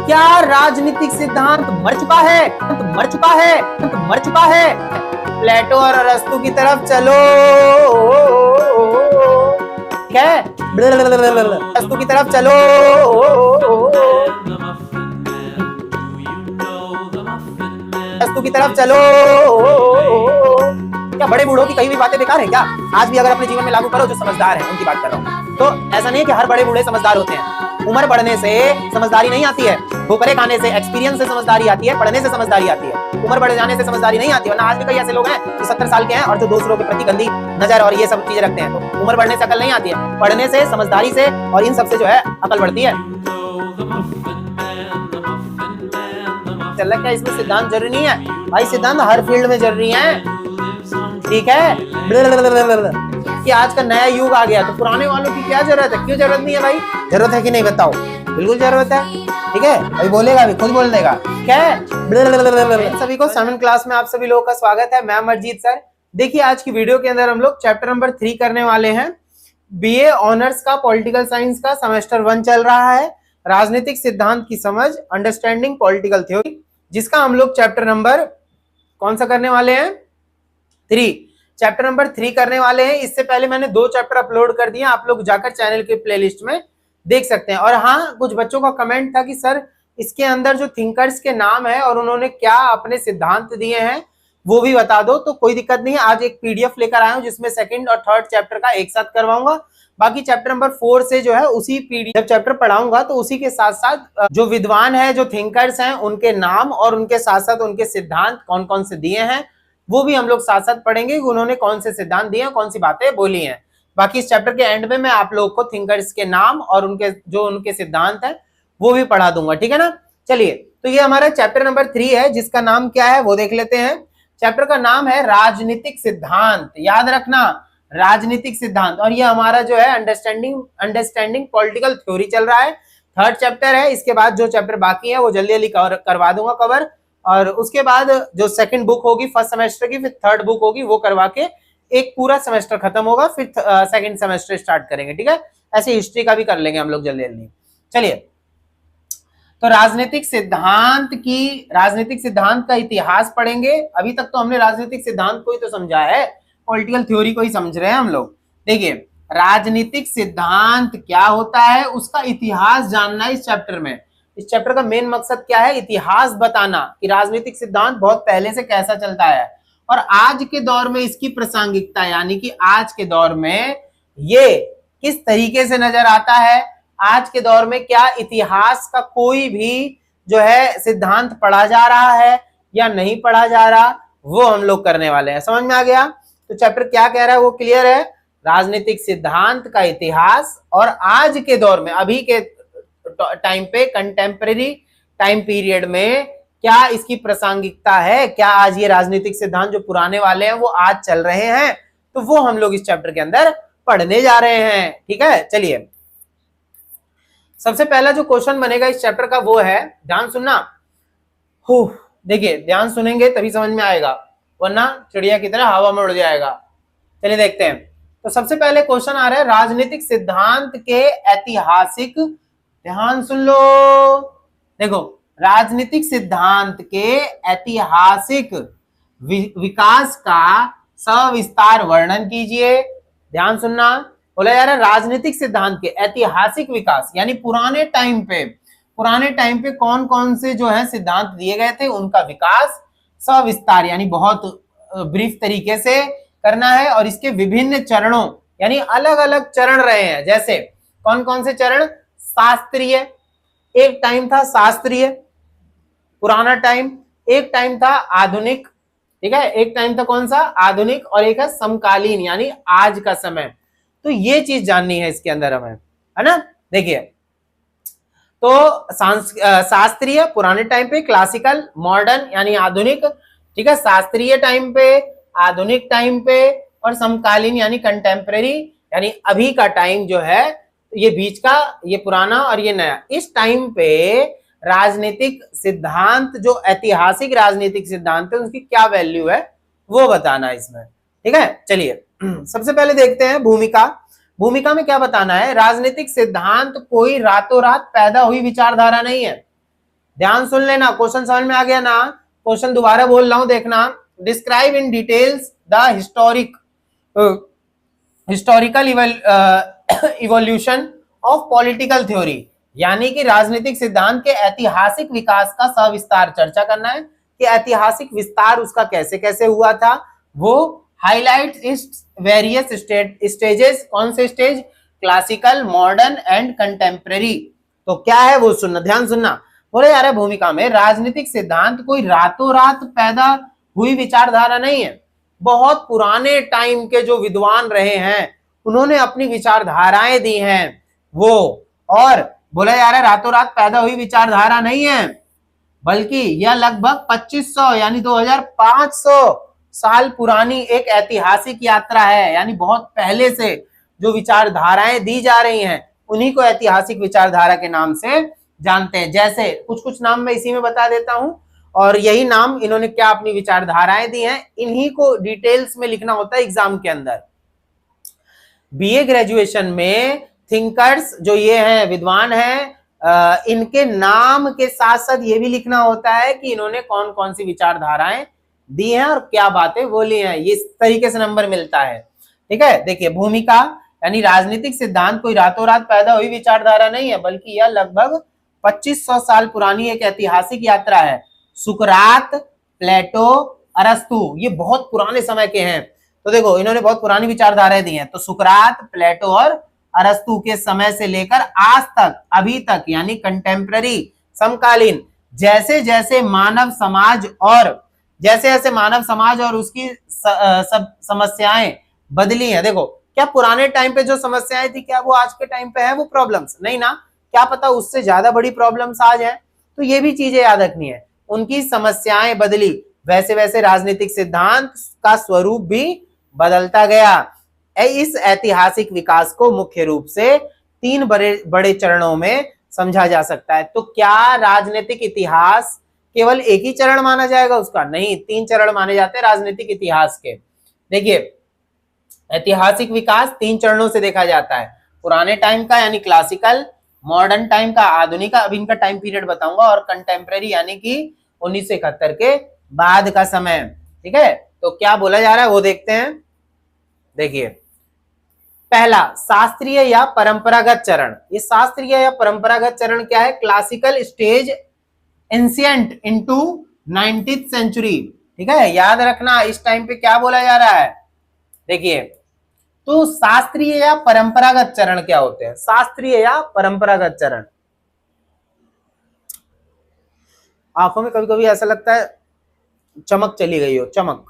क्या राजनीतिक सिद्धांत मर चुका है? मर चुका है? मर चुका है? प्लेटो और अरस्तु की तरफ चलो। क्या है? अरस्तु की तरफ चलो। अरस्तु की तरफ चलो। क्या बड़े बूढ़ों की कही भी बातें बेकार है क्या? आज भी अगर अपने जीवन में लागू करो, जो समझदार है उनकी बात कर रहा हूँ। तो ऐसा नहीं है कि हर बड़े बूढ़े समझदार होते हैं। उम्र बढ़ने से समझदारी नहीं आती है, ठोकरे खाने से, एक्सपीरियंस से समझदारी आती है, पढ़ने से समझदारी आती है। उम्र बढ़ जाने से समझदारी नहीं आती है। वरना आज भी कई ऐसे लोग हैं जो 70 साल के हैं और जो दूसरों के प्रति गंदी नजर और ये सब चीजें रखते हैं। तो उम्र बढ़ने से अकल नहीं आती है, पढ़ने से, समझदारी से और इन सबसे जो है अकल बढ़ती है। चल क्या इसमें सिद्धांत जरूरी नहीं है भाई? सिद्धांत हर फील्ड में जरूरी है, ठीक है? कि आज का नया युग आ गया तो पुराने वालों की क्या जरूरत है? क्यों जरूरत नहीं है भाई? जरूरत है कि नहीं बताओ? बिल्कुल जरूरत है, ठीक है? अभी बोलेगा भी, खुद बोल देगा। क्या है? सभी को 7th क्लास में आप सभी लोगों का स्वागत है। मैं अमरजीत सर। देखिए आज की वीडियो के अंदर हम लोग चैप्टर नंबर 3 करने वाले हैं। बीए ऑनर्स का पॉलिटिकल साइंस का सेमेस्टर 1 चल रहा है। राजनीतिक सिद्धांत की समझ, अंडरस्टैंडिंग पॉलिटिकल थ्योरी, जिसका हम लोग चैप्टर नंबर कौन सा करने वाले हैं? 3। चैप्टर नंबर 3 करने वाले हैं। इससे पहले मैंने 2 चैप्टर अपलोड कर दिए, आप लोग जाकर चैनल के प्लेलिस्ट में देख सकते हैं। और हाँ, कुछ बच्चों का कमेंट था कि सर इसके अंदर जो थिंकर्स के नाम है और उन्होंने क्या अपने सिद्धांत दिए हैं वो भी बता दो। तो कोई दिक्कत नहीं है, आज एक पीडीएफ लेकर आया हूं जिसमें 2nd और 3rd चैप्टर का एक साथ करवाऊंगा। बाकी चैप्टर नंबर 4 से जो है उसी पीडीएफ चैप्टर पढ़ाऊंगा, तो उसी के साथ साथ जो विद्वान है, जो थिंकर्स हैं, उनके नाम और उनके साथ साथ उनके सिद्धांत कौन कौन से दिए हैं वो भी हम लोग साथ साथ पढ़ेंगे कि उन्होंने कौन से सिद्धांत दिए हैं, कौन सी बातें बोली हैं। बाकी इस चैप्टर के एंड में मैं आप लोगों को थिंकर्स के नाम और उनके सिद्धांत है वो भी पढ़ा दूंगा, ठीक है ना? चलिए, तो ये हमारा चैप्टर नंबर 3 है, जिसका नाम क्या है वो देख लेते हैं। चैप्टर का नाम है राजनीतिक सिद्धांत। याद रखना, राजनीतिक सिद्धांत। और ये हमारा जो है अंडरस्टैंडिंग पॉलिटिकल थ्योरी चल रहा है। 3rd चैप्टर है। इसके बाद जो चैप्टर बाकी है वो जल्दी जल्दी करवा दूंगा कवर। और उसके बाद जो 2nd बुक होगी फर्स्ट सेमेस्टर की, फिर 3rd बुक होगी, वो करवा के एक पूरा सेमेस्टर खत्म होगा, फिर 2nd सेमेस्टर स्टार्ट करेंगे, ठीक है? ऐसे हिस्ट्री का भी कर लेंगे हम लोग जल्दी जल्दी। चलिए, तो राजनीतिक सिद्धांत का इतिहास पढ़ेंगे। अभी तक तो हमने राजनीतिक सिद्धांत को ही तो समझा है, पॉलिटिकल थ्योरी को ही समझ रहे हैं हम लोग। देखिए, राजनीतिक सिद्धांत क्या होता है उसका इतिहास जानना इस चैप्टर में। इस चैप्टर का मेन मकसद क्या है? इतिहास बताना कि राजनीतिक सिद्धांत बहुत पहले से कैसा चलता है और आज के दौर में इसकी प्रासंगिकता, यानी कि आज के दौर में ये किस तरीके से नजर आता है। आज के दौर में क्या इतिहास का कोई भी जो है सिद्धांत पढ़ा जा रहा है या नहीं पढ़ा जा रहा, वो हम लोग करने वाले हैं। समझ में आ गया? तो चैप्टर क्या कह रहा है वो क्लियर है। राजनीतिक सिद्धांत का इतिहास और आज के दौर में, अभी के टाइम पे, कंटेम्परेरी टाइम पीरियड में क्या इसकी प्रासंगिकता है, क्या आज ये राजनीतिक सिद्धांत जो पुराने वाले हैं वो आज चल रहे हैं, तो वो हम लोग इस चैप्टर के अंदर पढ़ने जा रहे हैं, ठीक है? चलिए, सबसे पहला जो क्वेश्चन बनेगा इस चैप्टर का वो है, ध्यान सुनना। देखिए, ध्यान सुनेंगे तभी समझ में आएगा, वरना चिड़िया की तरह हवा में उड़ जाएगा। चलिए देखते हैं। तो सबसे पहले क्वेश्चन आ रहा है राजनीतिक सिद्धांत के ऐतिहासिक, ध्यान सुन लो। देखो, राजनीतिक सिद्धांत के ऐतिहासिक विकास का सविस्तार वर्णन कीजिए। ध्यान सुनना, बोला जा रहा है राजनीतिक सिद्धांत के ऐतिहासिक विकास, यानी पुराने टाइम पे कौन कौन से जो है सिद्धांत दिए गए थे, उनका विकास सविस्तार यानी बहुत ब्रीफ तरीके से करना है। और इसके विभिन्न चरणों, यानी अलग अलग चरण रहे हैं। जैसे कौन कौन से चरण? शास्त्रीय, एक टाइम था शास्त्रीय, पुराना टाइम। एक टाइम था आधुनिक, ठीक है? एक टाइम था कौन सा? आधुनिक। और एक है समकालीन, यानी आज का समय। तो ये चीज जाननी है इसके अंदर हमें, है ना? देखिए, तो शास्त्रीय पुराने टाइम पे, क्लासिकल मॉडर्न यानी आधुनिक, ठीक है? शास्त्रीय टाइम पे, आधुनिक टाइम पे, और समकालीन यानी कंटेम्परेरी, यानी अभी का टाइम जो है, ये बीच का, ये पुराना और ये नया। इस टाइम पे राजनीतिक सिद्धांत, जो ऐतिहासिक राजनीतिक सिद्धांत है, उसकी क्या वैल्यू है वो बताना इसमें, ठीक है? चलिए, सबसे पहले देखते हैं भूमिका में क्या बताना है। राजनीतिक सिद्धांत कोई रातों रात पैदा हुई विचारधारा नहीं है, ध्यान सुन लेना, क्वेश्चन समझ में आ गया ना? क्वेश्चन दोबारा बोल रहा हूं, देखना। Describe in details the historical evolution of political theory, यानी कि राजनीतिक सिद्धांत के ऐतिहासिक विकास का सविस्तार चर्चा करना है कि ऐतिहासिक विस्तार उसका कैसे कैसे हुआ था। वो हाईलाइट इस वेरियस स्टेजेस, कौन से stage? Classical, modern and contemporary. तो क्या है वो सुनना, ध्यान सुनना। बोले यार भूमिका में राजनीतिक सिद्धांत कोई रातों रात पैदा हुई विचारधारा नहीं है। बहुत पुराने टाइम के जो विद्वान रहे हैं उन्होंने अपनी विचारधाराएं दी हैं वो, और बोला यार रातों रात पैदा हुई विचारधारा नहीं है, बल्कि यह लगभग 2500 यानी 2500 साल पुरानी एक ऐतिहासिक यात्रा है। यानी बहुत पहले से जो विचारधाराएं दी जा रही हैं उन्हीं को ऐतिहासिक विचारधारा के नाम से जानते हैं। जैसे कुछ कुछ नाम मैं इसी में बता देता हूं, और यही नाम इन्होंने क्या अपनी विचारधाराएं दी हैं, इन्हीं को डिटेल्स में लिखना होता है एग्जाम के अंदर। बीए ग्रेजुएशन में थिंकर्स जो ये हैं, विद्वान हैं, इनके नाम के साथ साथ ये भी लिखना होता है कि इन्होंने कौन कौन सी विचारधाराएं दी हैं और क्या बातें बोली हैं। इस तरीके से नंबर मिलता है। ठीक है, देखिए भूमिका यानी राजनीतिक सिद्धांत कोई रातों रात पैदा हुई विचारधारा नहीं है, बल्कि यह लगभग 2500 साल पुरानी एक ऐतिहासिक यात्रा है। सुकरात, प्लेटो, अरस्तु ये बहुत पुराने समय के हैं। तो देखो इन्होंने बहुत पुरानी विचारधाराएं दी हैं। तो सुकरात, प्लेटो और अरस्तु के समय से लेकर आज तक, अभी तक यानी कंटेम्प्रेरी, समकालीन, जैसे जैसे मानव समाज और उसकी सब समस्याएं बदली हैं। देखो क्या पुराने टाइम पे जो समस्याएं थी क्या वो आज के टाइम पे है वो प्रॉब्लम्स? नहीं ना, क्या पता उससे ज्यादा बड़ी प्रॉब्लम्स आज है। तो ये भी चीजें याद रखनी है। उनकी समस्याएं बदली, वैसे वैसे राजनीतिक सिद्धांत का स्वरूप भी बदलता गया। इस ऐतिहासिक विकास को मुख्य रूप से 3 बड़े चरणों में समझा जा सकता है। तो क्या राजनीतिक इतिहास केवल एक ही चरण माना जाएगा उसका? नहीं, 3 चरण माने जाते हैं राजनीतिक इतिहास के। देखिए ऐतिहासिक विकास 3 चरणों से देखा जाता है। पुराने टाइम का यानी क्लासिकल, मॉडर्न टाइम का, आधुनिक का, अभी इनका टाइम पीरियड बताऊंगा, और कंटेम्प्रेरी यानी कि 1971 के बाद का समय। ठीक है, तो क्या बोला जा रहा है वो देखते हैं। देखिए पहला शास्त्रीय या परंपरागत चरण। ये शास्त्रीय या परंपरागत चरण क्या है? Classical stage ancient into 19th century. ठीक है, याद रखना इस टाइम पे क्या बोला जा रहा है। देखिए तो शास्त्रीय या परंपरागत चरण क्या होते हैं? शास्त्रीय या परंपरागत चरण, आंखों में कभी कभी ऐसा लगता है चमक चली गई हो, चमक,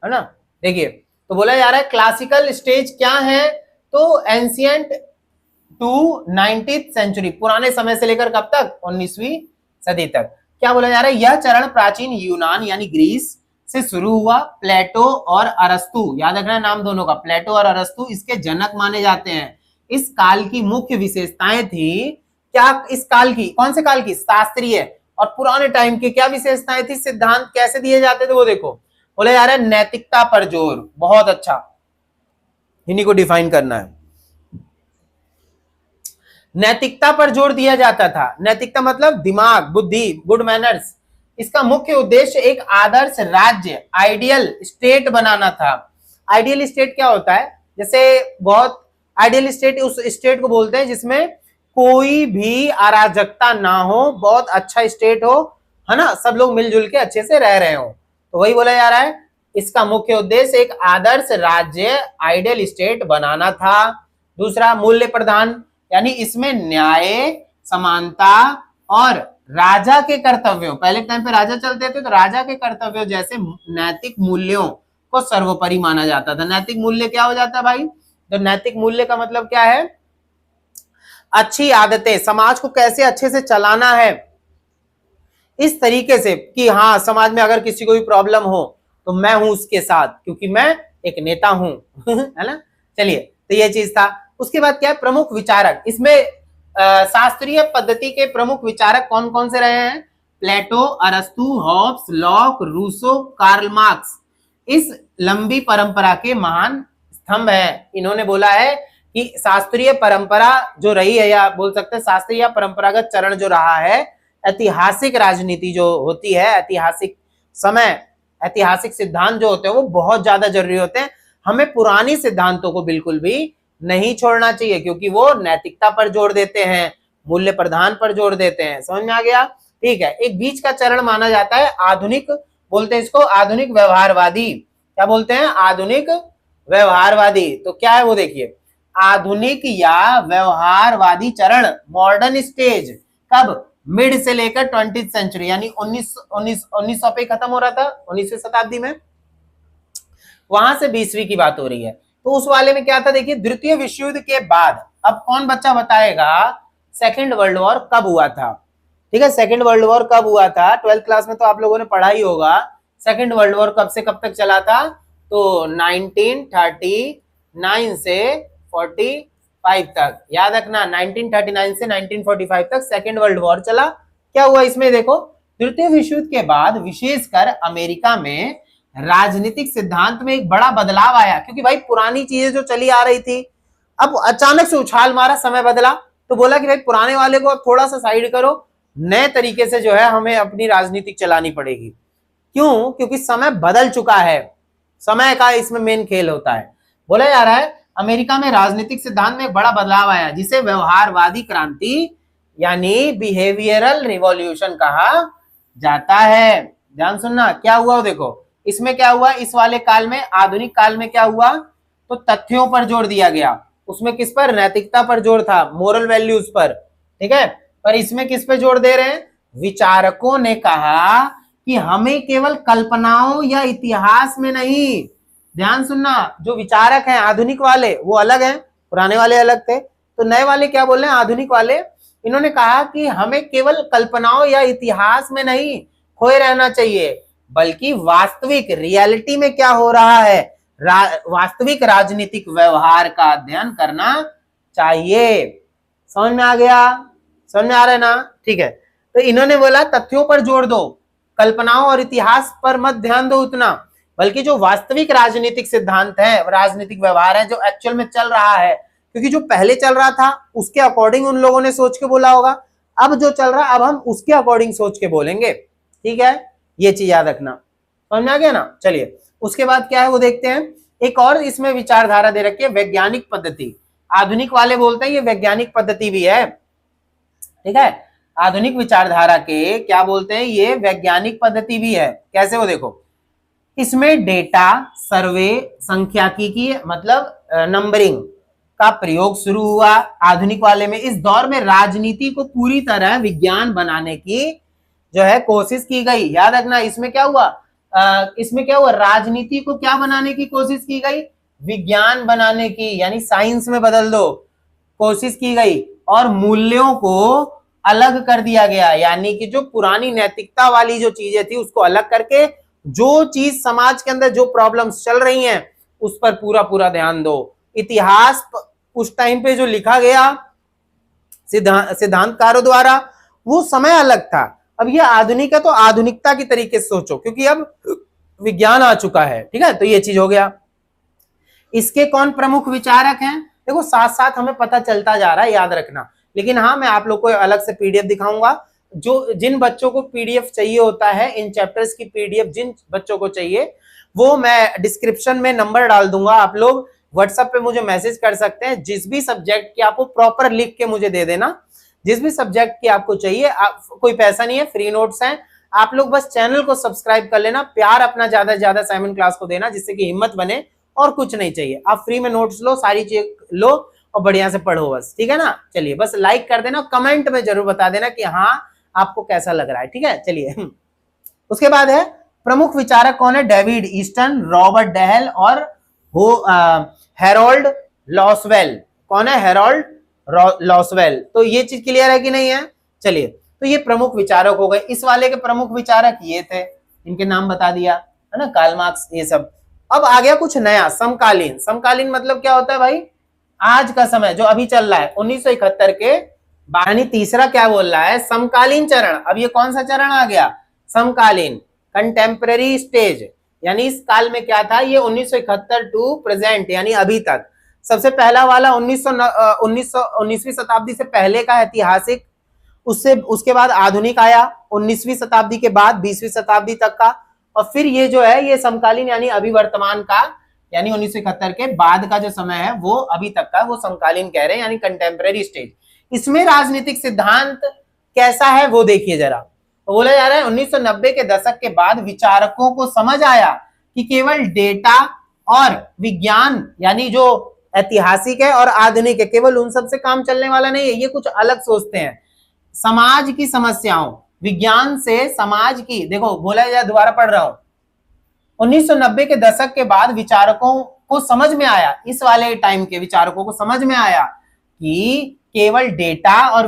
है ना। देखिए तो बोला जा रहा है क्लासिकल स्टेज क्या है? तो एंशिएंट टू 19th सेंचुरी, पुराने समय से लेकर कब तक? 19वीं सदी तक। क्या बोला जा रहा है? यह चरण प्राचीन यूनान यानी ग्रीस से शुरू हुआ। प्लेटो और अरस्तु, याद रखना नाम दोनों का, प्लेटो और अरस्तु इसके जनक माने जाते हैं। इस काल की मुख्य विशेषताएं थी क्या? इस काल की, कौन से काल की? शास्त्रीय और पुराने टाइम की क्या विशेषताएं थी? सिद्धांत कैसे दिए जाते थे वो देखो। बोले जा रहा है नैतिकता पर जोर, बहुत अच्छा, इन्हीं को डिफाइन करना है। नैतिकता पर जोर दिया जाता था। नैतिकता मतलब दिमाग, बुद्धि, गुड मैनर्स। इसका मुख्य उद्देश्य एक आदर्श राज्य, आइडियल स्टेट बनाना था। आइडियल स्टेट क्या होता है? जैसे बहुत आइडियल स्टेट उस स्टेट को बोलते हैं जिसमें कोई भी अराजकता ना हो, बहुत अच्छा स्टेट हो, है ना, सब लोग मिलजुल के अच्छे से रह रहे हो। तो वही बोला जा रहा है, इसका मुख्य उद्देश्य एक आदर्श राज्य, आइडियल स्टेट बनाना था। दूसरा मूल्य प्रधान, यानी इसमें न्याय, समानता और राजा के कर्तव्यों, पहले टाइम पे राजा चलते थे तो राजा के कर्तव्यों जैसे नैतिक मूल्यों को सर्वोपरि माना जाता था। नैतिक मूल्य क्या हो जाता है भाई? तो नैतिक मूल्य का मतलब क्या है? अच्छी आदतें, समाज को कैसे अच्छे से चलाना है, इस तरीके से कि हाँ समाज में अगर किसी को भी प्रॉब्लम हो तो मैं हूं उसके साथ, क्योंकि मैं एक नेता हूं है ना। चलिए तो ये चीज था। उसके बाद क्या है? प्रमुख विचारक। इसमें शास्त्रीय पद्धति के प्रमुख विचारक कौन कौन से रहे हैं? प्लेटो, अरस्तु, Hobbes, Locke, Rousseau, Karl Marx इस लंबी परंपरा के महान स्तंभ है। इन्होंने बोला है कि शास्त्रीय परंपरा जो रही है, या बोल सकते हैं शास्त्रीय परंपरागत चरण जो रहा है, ऐतिहासिक राजनीति जो होती है, ऐतिहासिक समय, ऐतिहासिक सिद्धांत जो होते हैं वो बहुत ज्यादा जरूरी होते हैं। हमें पुरानी सिद्धांतों को बिल्कुल भी नहीं छोड़ना चाहिए, क्योंकि वो नैतिकता पर जोर देते हैं, मूल्य प्रधान पर जोर देते हैं। समझ में आ गया? ठीक है। एक बीच का चरण माना जाता है आधुनिक, बोलते हैं इसको आधुनिक व्यवहारवादी। क्या बोलते हैं? आधुनिक व्यवहारवादी। तो क्या है वो देखिए, आधुनिक या व्यवहारवादी चरण, मॉडर्न स्टेज, कब? मिड से लेकर 20th सेंचुरी, यानी 1900 पे खत्म हो रहा था, 19वीं शताब्दी में, वहां से 20वीं की बात हो रही है। तो उस वाले में क्या था देखिए, द्वितीय विश्व युद्ध के बाद, अब कौन बच्चा बताएगा सेकेंड वर्ल्ड वॉर कब हुआ था? ठीक है, सेकेंड वर्ल्ड वॉर कब हुआ था? 12th क्लास में तो आप लोगों ने पढ़ा ही होगा। सेकेंड वर्ल्ड वॉर कब से कब तक चला था? तो 1939 से 45 तक, याद रखना, 1939 से 1945 तक सेकेंड वर्ल्ड वॉर चला। क्या हुआ इसमें देखो, द्वितीय विश्व युद्ध के बाद विशेषकर अमेरिका में राजनीतिक सिद्धांत में एक बड़ा बदलाव आया, क्योंकि भाई पुरानी चीजें जो चली आ रही थी, अब अचानक से उछाल मारा, समय बदला, तो बोला कि भाई पुराने वाले को अब थोड़ा सा साइड करो, नए तरीके से जो है हमें अपनी राजनीति चलानी पड़ेगी। क्यों? क्योंकि समय बदल चुका है, समय का इसमें मेन खेल होता है। बोला जा रहा है अमेरिका में राजनीतिक सिद्धांत में बड़ा बदलाव आया, जिसे व्यवहारवादी क्रांति यानी बिहेवियरल रिवॉल्यूशन कहा जाता है। ध्यान सुनना, क्या हुआ देखो, इसमें क्या हुआ, इस वाले काल में, आधुनिक काल में क्या हुआ, तो तथ्यों पर जोर दिया गया। उसमें किस पर? नैतिकता पर जोर था, मोरल वैल्यूज पर। ठीक है, पर इसमें किस पे जोर दे रहे हैं? विचारकों ने कहा कि हमें केवल कल्पनाओं या इतिहास में नहीं, ध्यान सुनना, जो विचारक हैं आधुनिक वाले वो अलग हैं, पुराने वाले अलग थे, तो नए वाले क्या बोल रहे हैं, आधुनिक वाले, इन्होंने कहा कि हमें केवल कल्पनाओं या इतिहास में नहीं खोए रहना चाहिए, बल्कि वास्तविक रियलिटी में क्या हो रहा है, वास्तविक राजनीतिक व्यवहार का अध्ययन करना चाहिए। समझ में आ गया? समझ में आ रहा है ना? ठीक है, तो इन्होंने बोला तथ्यों पर जोर दो, कल्पनाओं और इतिहास पर मत ध्यान दो उतना, बल्कि जो वास्तविक राजनीतिक सिद्धांत है, राजनीतिक व्यवहार है, जो एक्चुअल में चल रहा है, क्योंकि जो पहले चल रहा था उसके अकॉर्डिंग उन लोगों ने सोच के बोला होगा, अब जो चल रहा है अब हम उसके अकॉर्डिंग सोच के बोलेंगे। ठीक है, ये चीज याद रखना। समझ में आ गया ना? चलिए, उसके बाद क्या है वो देखते हैं। एक और इसमें विचारधारा दे रखी है, वैज्ञानिक पद्धति। आधुनिक वाले बोलते हैं ये वैज्ञानिक पद्धति भी है। ठीक है, आधुनिक विचारधारा के क्या बोलते हैं, ये वैज्ञानिक पद्धति भी है। कैसे वो देखो, इसमें डेटा, सर्वे, सांख्यिकी मतलब नंबरिंग का प्रयोग शुरू हुआ आधुनिक वाले में। इस दौर में राजनीति को पूरी तरह विज्ञान बनाने की जो है कोशिश की गई। याद रखना, इसमें क्या हुआ, इसमें क्या हुआ, राजनीति को क्या बनाने की कोशिश की गई, विज्ञान बनाने की, यानी साइंस में बदल दो, कोशिश की गई, और मूल्यों को अलग कर दिया गया, यानी कि जो पुरानी नैतिकता वाली जो चीजें थी उसको अलग करके जो चीज समाज के अंदर जो प्रॉब्लम्स चल रही हैं उस पर पूरा पूरा ध्यान दो। इतिहास उस टाइम पे जो लिखा गया सिद्धांतकारों द्वारा वो समय अलग था, अब ये आधुनिक है तो आधुनिकता की तरीके से सोचो, क्योंकि अब विज्ञान आ चुका है। ठीक है, तो ये चीज हो गया। इसके कौन प्रमुख विचारक हैं, देखो साथ साथ हमें पता चलता जा रहा है, याद रखना। लेकिन हाँ, मैं आप लोग को अलग से पीडीएफ दिखाऊंगा। जो जिन बच्चों को पीडीएफ चाहिए होता है, इन चैप्टर्स की पीडीएफ जिन बच्चों को चाहिए, वो मैं डिस्क्रिप्शन में नंबर डाल दूंगा, आप लोग व्हाट्सएप पे मुझे मैसेज कर सकते हैं। जिस भी सब्जेक्ट की आपको प्रॉपर लिख के मुझे दे देना, जिस भी सब्जेक्ट की आपको चाहिए, कोई पैसा नहीं है, फ्री नोट्स हैं। आप लोग बस चैनल को सब्सक्राइब कर लेना, प्यार अपना ज्यादा से ज्यादा साइमन क्लास को देना, जिससे कि हिम्मत बने, और कुछ नहीं चाहिए। आप फ्री में नोट्स लो, सारी चीज लो और बढ़िया से पढ़ो बस। ठीक है ना? चलिए, बस लाइक कर देना, कमेंट में जरूर बता देना कि हाँ आपको कैसा लग रहा है। ठीक है, चलिए। उसके बाद है प्रमुख विचारक कौन है, डेविड ईस्टन, रॉबर्ट डेहल और हेरोल्ड लॉसवेल। कौन है, हेरोल्ड लॉसवेल। तो ये चीज क्लियर है कि नहीं है? चलिए, तो ये प्रमुख विचारक हो गए। इस वाले के प्रमुख विचारक ये थे, इनके नाम बता दिया है ना, कार्ल मार्क्स, ये सब। अब आ गया कुछ नया, समकालीन। समकालीन मतलब क्या होता है भाई, आज का समय जो अभी चल रहा है, 1971 के यानी तीसरा क्या बोल रहा है, समकालीन चरण। अब ये कौन सा चरण आ गया, समकालीन, कंटेम्पररी स्टेज। यानी इस काल में क्या था, ये 1971 टू प्रेजेंट, यानी अभी तक। सबसे पहला वाला 19वीं शताब्दी से पहले का ऐतिहासिक, उससे उसके बाद आधुनिक आया 19वीं शताब्दी के बाद 20वीं शताब्दी तक का, और फिर ये जो है ये समकालीन यानी अभी वर्तमान का यानी 1971 के बाद का जो समय है वो अभी तक का वो समकालीन कह रहे हैं यानी कंटेम्परेरी स्टेज। इसमें राजनीतिक सिद्धांत कैसा है वो देखिए जरा। तो बोला जा रहा है 1990 के दशक के बाद विचारकों को समझ आया कि केवल डेटा और विज्ञान यानी जो ऐतिहासिक है और आधुनिक है केवल उन सब से काम चलने वाला नहीं है, ये कुछ अलग सोचते हैं। समाज की समस्याओं, विज्ञान से समाज की, देखो बोला जाए दोबारा पढ़ रहा हूं, 1990 के दशक के बाद विचारकों को समझ में आया, इस वाले टाइम के विचारकों को समझ में आया कि केवल डेटा और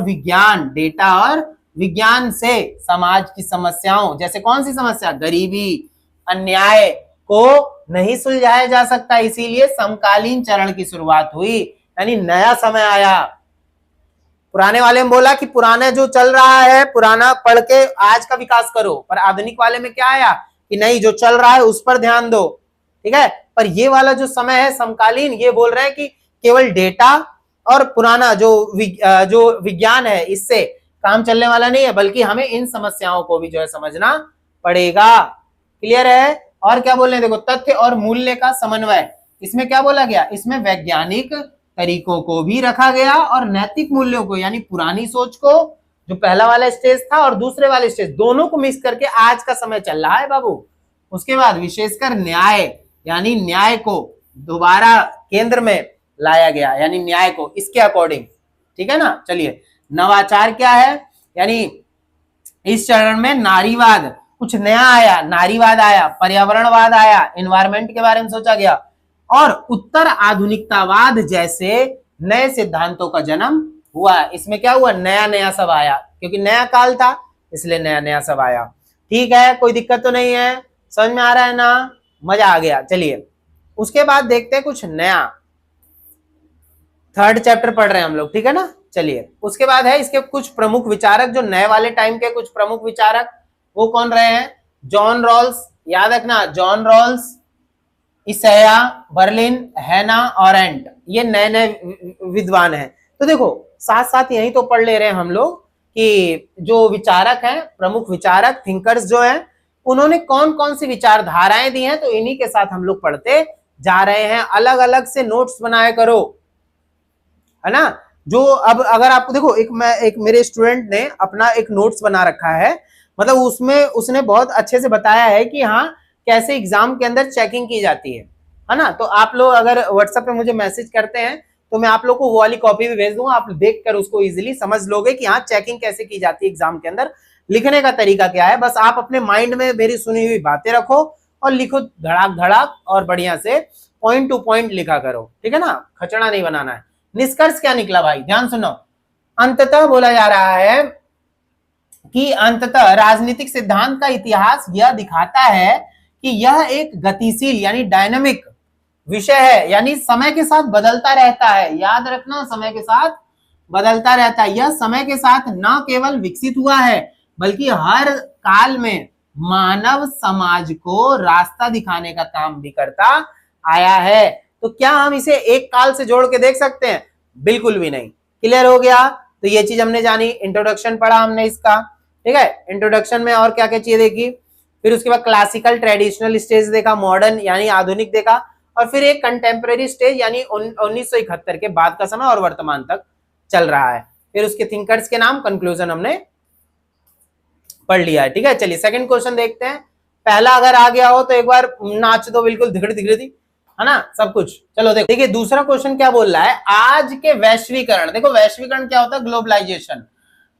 विज्ञान से समाज की समस्याओं, जैसे कौन सी समस्या, गरीबी, अन्याय को नहीं सुलझाया जा सकता। इसीलिए समकालीन चरण की शुरुआत हुई यानी नया समय आया। पुराने वाले में बोला कि पुराना जो चल रहा है पुराना पढ़ के आज का विकास करो, पर आधुनिक वाले में क्या आया कि नहीं जो चल रहा है उस पर ध्यान दो, ठीक है। पर ये वाला जो समय है समकालीन, ये बोल रहे हैं कि केवल डेटा और पुराना जो विज्ञान है इससे काम चलने वाला नहीं है, बल्कि हमें इन समस्याओं को भी जो है समझना पड़ेगा। क्लियर है। और क्या बोल रहे हैं, देखो तथ्य और मूल्य का समन्वय, इसमें क्या बोला गया, इसमें वैज्ञानिक तरीकों को भी रखा गया और नैतिक मूल्यों को यानी पुरानी सोच को जो पहला वाला स्टेज था और दूसरे वाले स्टेज दोनों को मिक्स करके आज का समय चल रहा है बाबू। उसके बाद विशेषकर न्याय यानी न्याय को दोबारा केंद्र में लाया गया यानी न्याय को इसके अकॉर्डिंग, ठीक है ना। चलिए नवाचार क्या है, यानी इस चरण में नारीवाद कुछ नया आया, नारीवाद आया, पर्यावरणवाद आया, एनवायरमेंट के बारे में सोचा गया और उत्तर आधुनिकतावाद जैसे नए सिद्धांतों का जन्म हुआ। इसमें क्या हुआ, नया नया सब आया, क्योंकि नया काल था इसलिए नया नया सब आया। ठीक है, कोई दिक्कत तो नहीं है, समझ में आ रहा है ना, मजा आ गया। चलिए उसके बाद देखते हैं कुछ नया, थर्ड चैप्टर पढ़ रहे हैं हम लोग, ठीक है ना। चलिए उसके बाद है इसके कुछ प्रमुख विचारक, जो नए वाले टाइम के कुछ प्रमुख विचारक वो कौन रहे हैं, जॉन रॉल्स, याद रखना जॉन रॉल्स, इसया बर्लिन, हैना ऑरेंट, ये नए नए विद्वान हैं। तो देखो साथ साथ यही तो पढ़ ले रहे हैं हम लोग कि जो विचारक हैं, प्रमुख विचारक थिंकर्स जो हैं, उन्होंने कौन कौन सी विचारधाराएं दी हैं, तो इन्हीं के साथ हम लोग पढ़ते जा रहे हैं। अलग अलग से नोट्स बनाया करो, है ना। जो अब अगर आपको देखो एक मेरे स्टूडेंट ने अपना एक नोट्स बना रखा है, मतलब उसमें उसने बहुत अच्छे से बताया है कि हाँ कैसे एग्जाम के अंदर चेकिंग की जाती है ना। तो आप लोग अगर व्हाट्सएप पे मुझे मैसेज करते हैं तो मैं आप लोग को वो वाली कॉपी भी भेज दूंगा, आप देखकर उसको इजीली समझ लोगे कि हाँ चेकिंग कैसे की जाती है एग्जाम के अंदर, लिखने का तरीका क्या है। बस आप अपने माइंड में मेरी सुनी हुई बातें रखो और लिखो धड़ाक धड़ाक और बढ़िया से पॉइंट टू पॉइंट लिखा करो, ठीक है ना, खचड़ा नहीं बनाना है। निष्कर्ष क्या निकला भाई, ध्यान सुनो। अंततः बोला जा रहा है कि अंततः राजनीतिक सिद्धांत का इतिहास यह दिखाता है कि यह एक गतिशील यानी डायनामिक विषय है, यानी समय के साथ बदलता रहता है। याद रखना, समय के साथ बदलता रहता है। यह समय के साथ न केवल विकसित हुआ है बल्कि हर काल में मानव समाज को रास्ता दिखाने का काम भी करता आया है। तो क्या हम इसे एक काल से जोड़ के देख सकते हैं? बिल्कुल भी नहीं। क्लियर हो गया। तो ये चीज हमने जानी, इंट्रोडक्शन पढ़ा हमने इसका, ठीक है। इंट्रोडक्शन में और क्या क्या चीजें देखी, फिर उसके बाद क्लासिकल ट्रेडिशनल स्टेज देखा, मॉडर्न यानी आधुनिक देखा, और फिर एक कंटेम्परेरी स्टेज यानी 1971 के बाद का समय और वर्तमान तक चल रहा है। फिर उसके थिंकर्स के नाम, कंक्लूजन हमने पढ़ लिया है, ठीक है। चलिए सेकंड क्वेश्चन देखते हैं। पहला अगर आ गया हो तो एक बार नाच दो, बिल्कुल धिगड़ धिगड़ी, है ना सब कुछ। चलो देखिए दूसरा क्वेश्चन क्या बोल रहा है, आज के वैश्वीकरण। देखो वैश्वीकरण क्या होता है, ग्लोबलाइजेशन,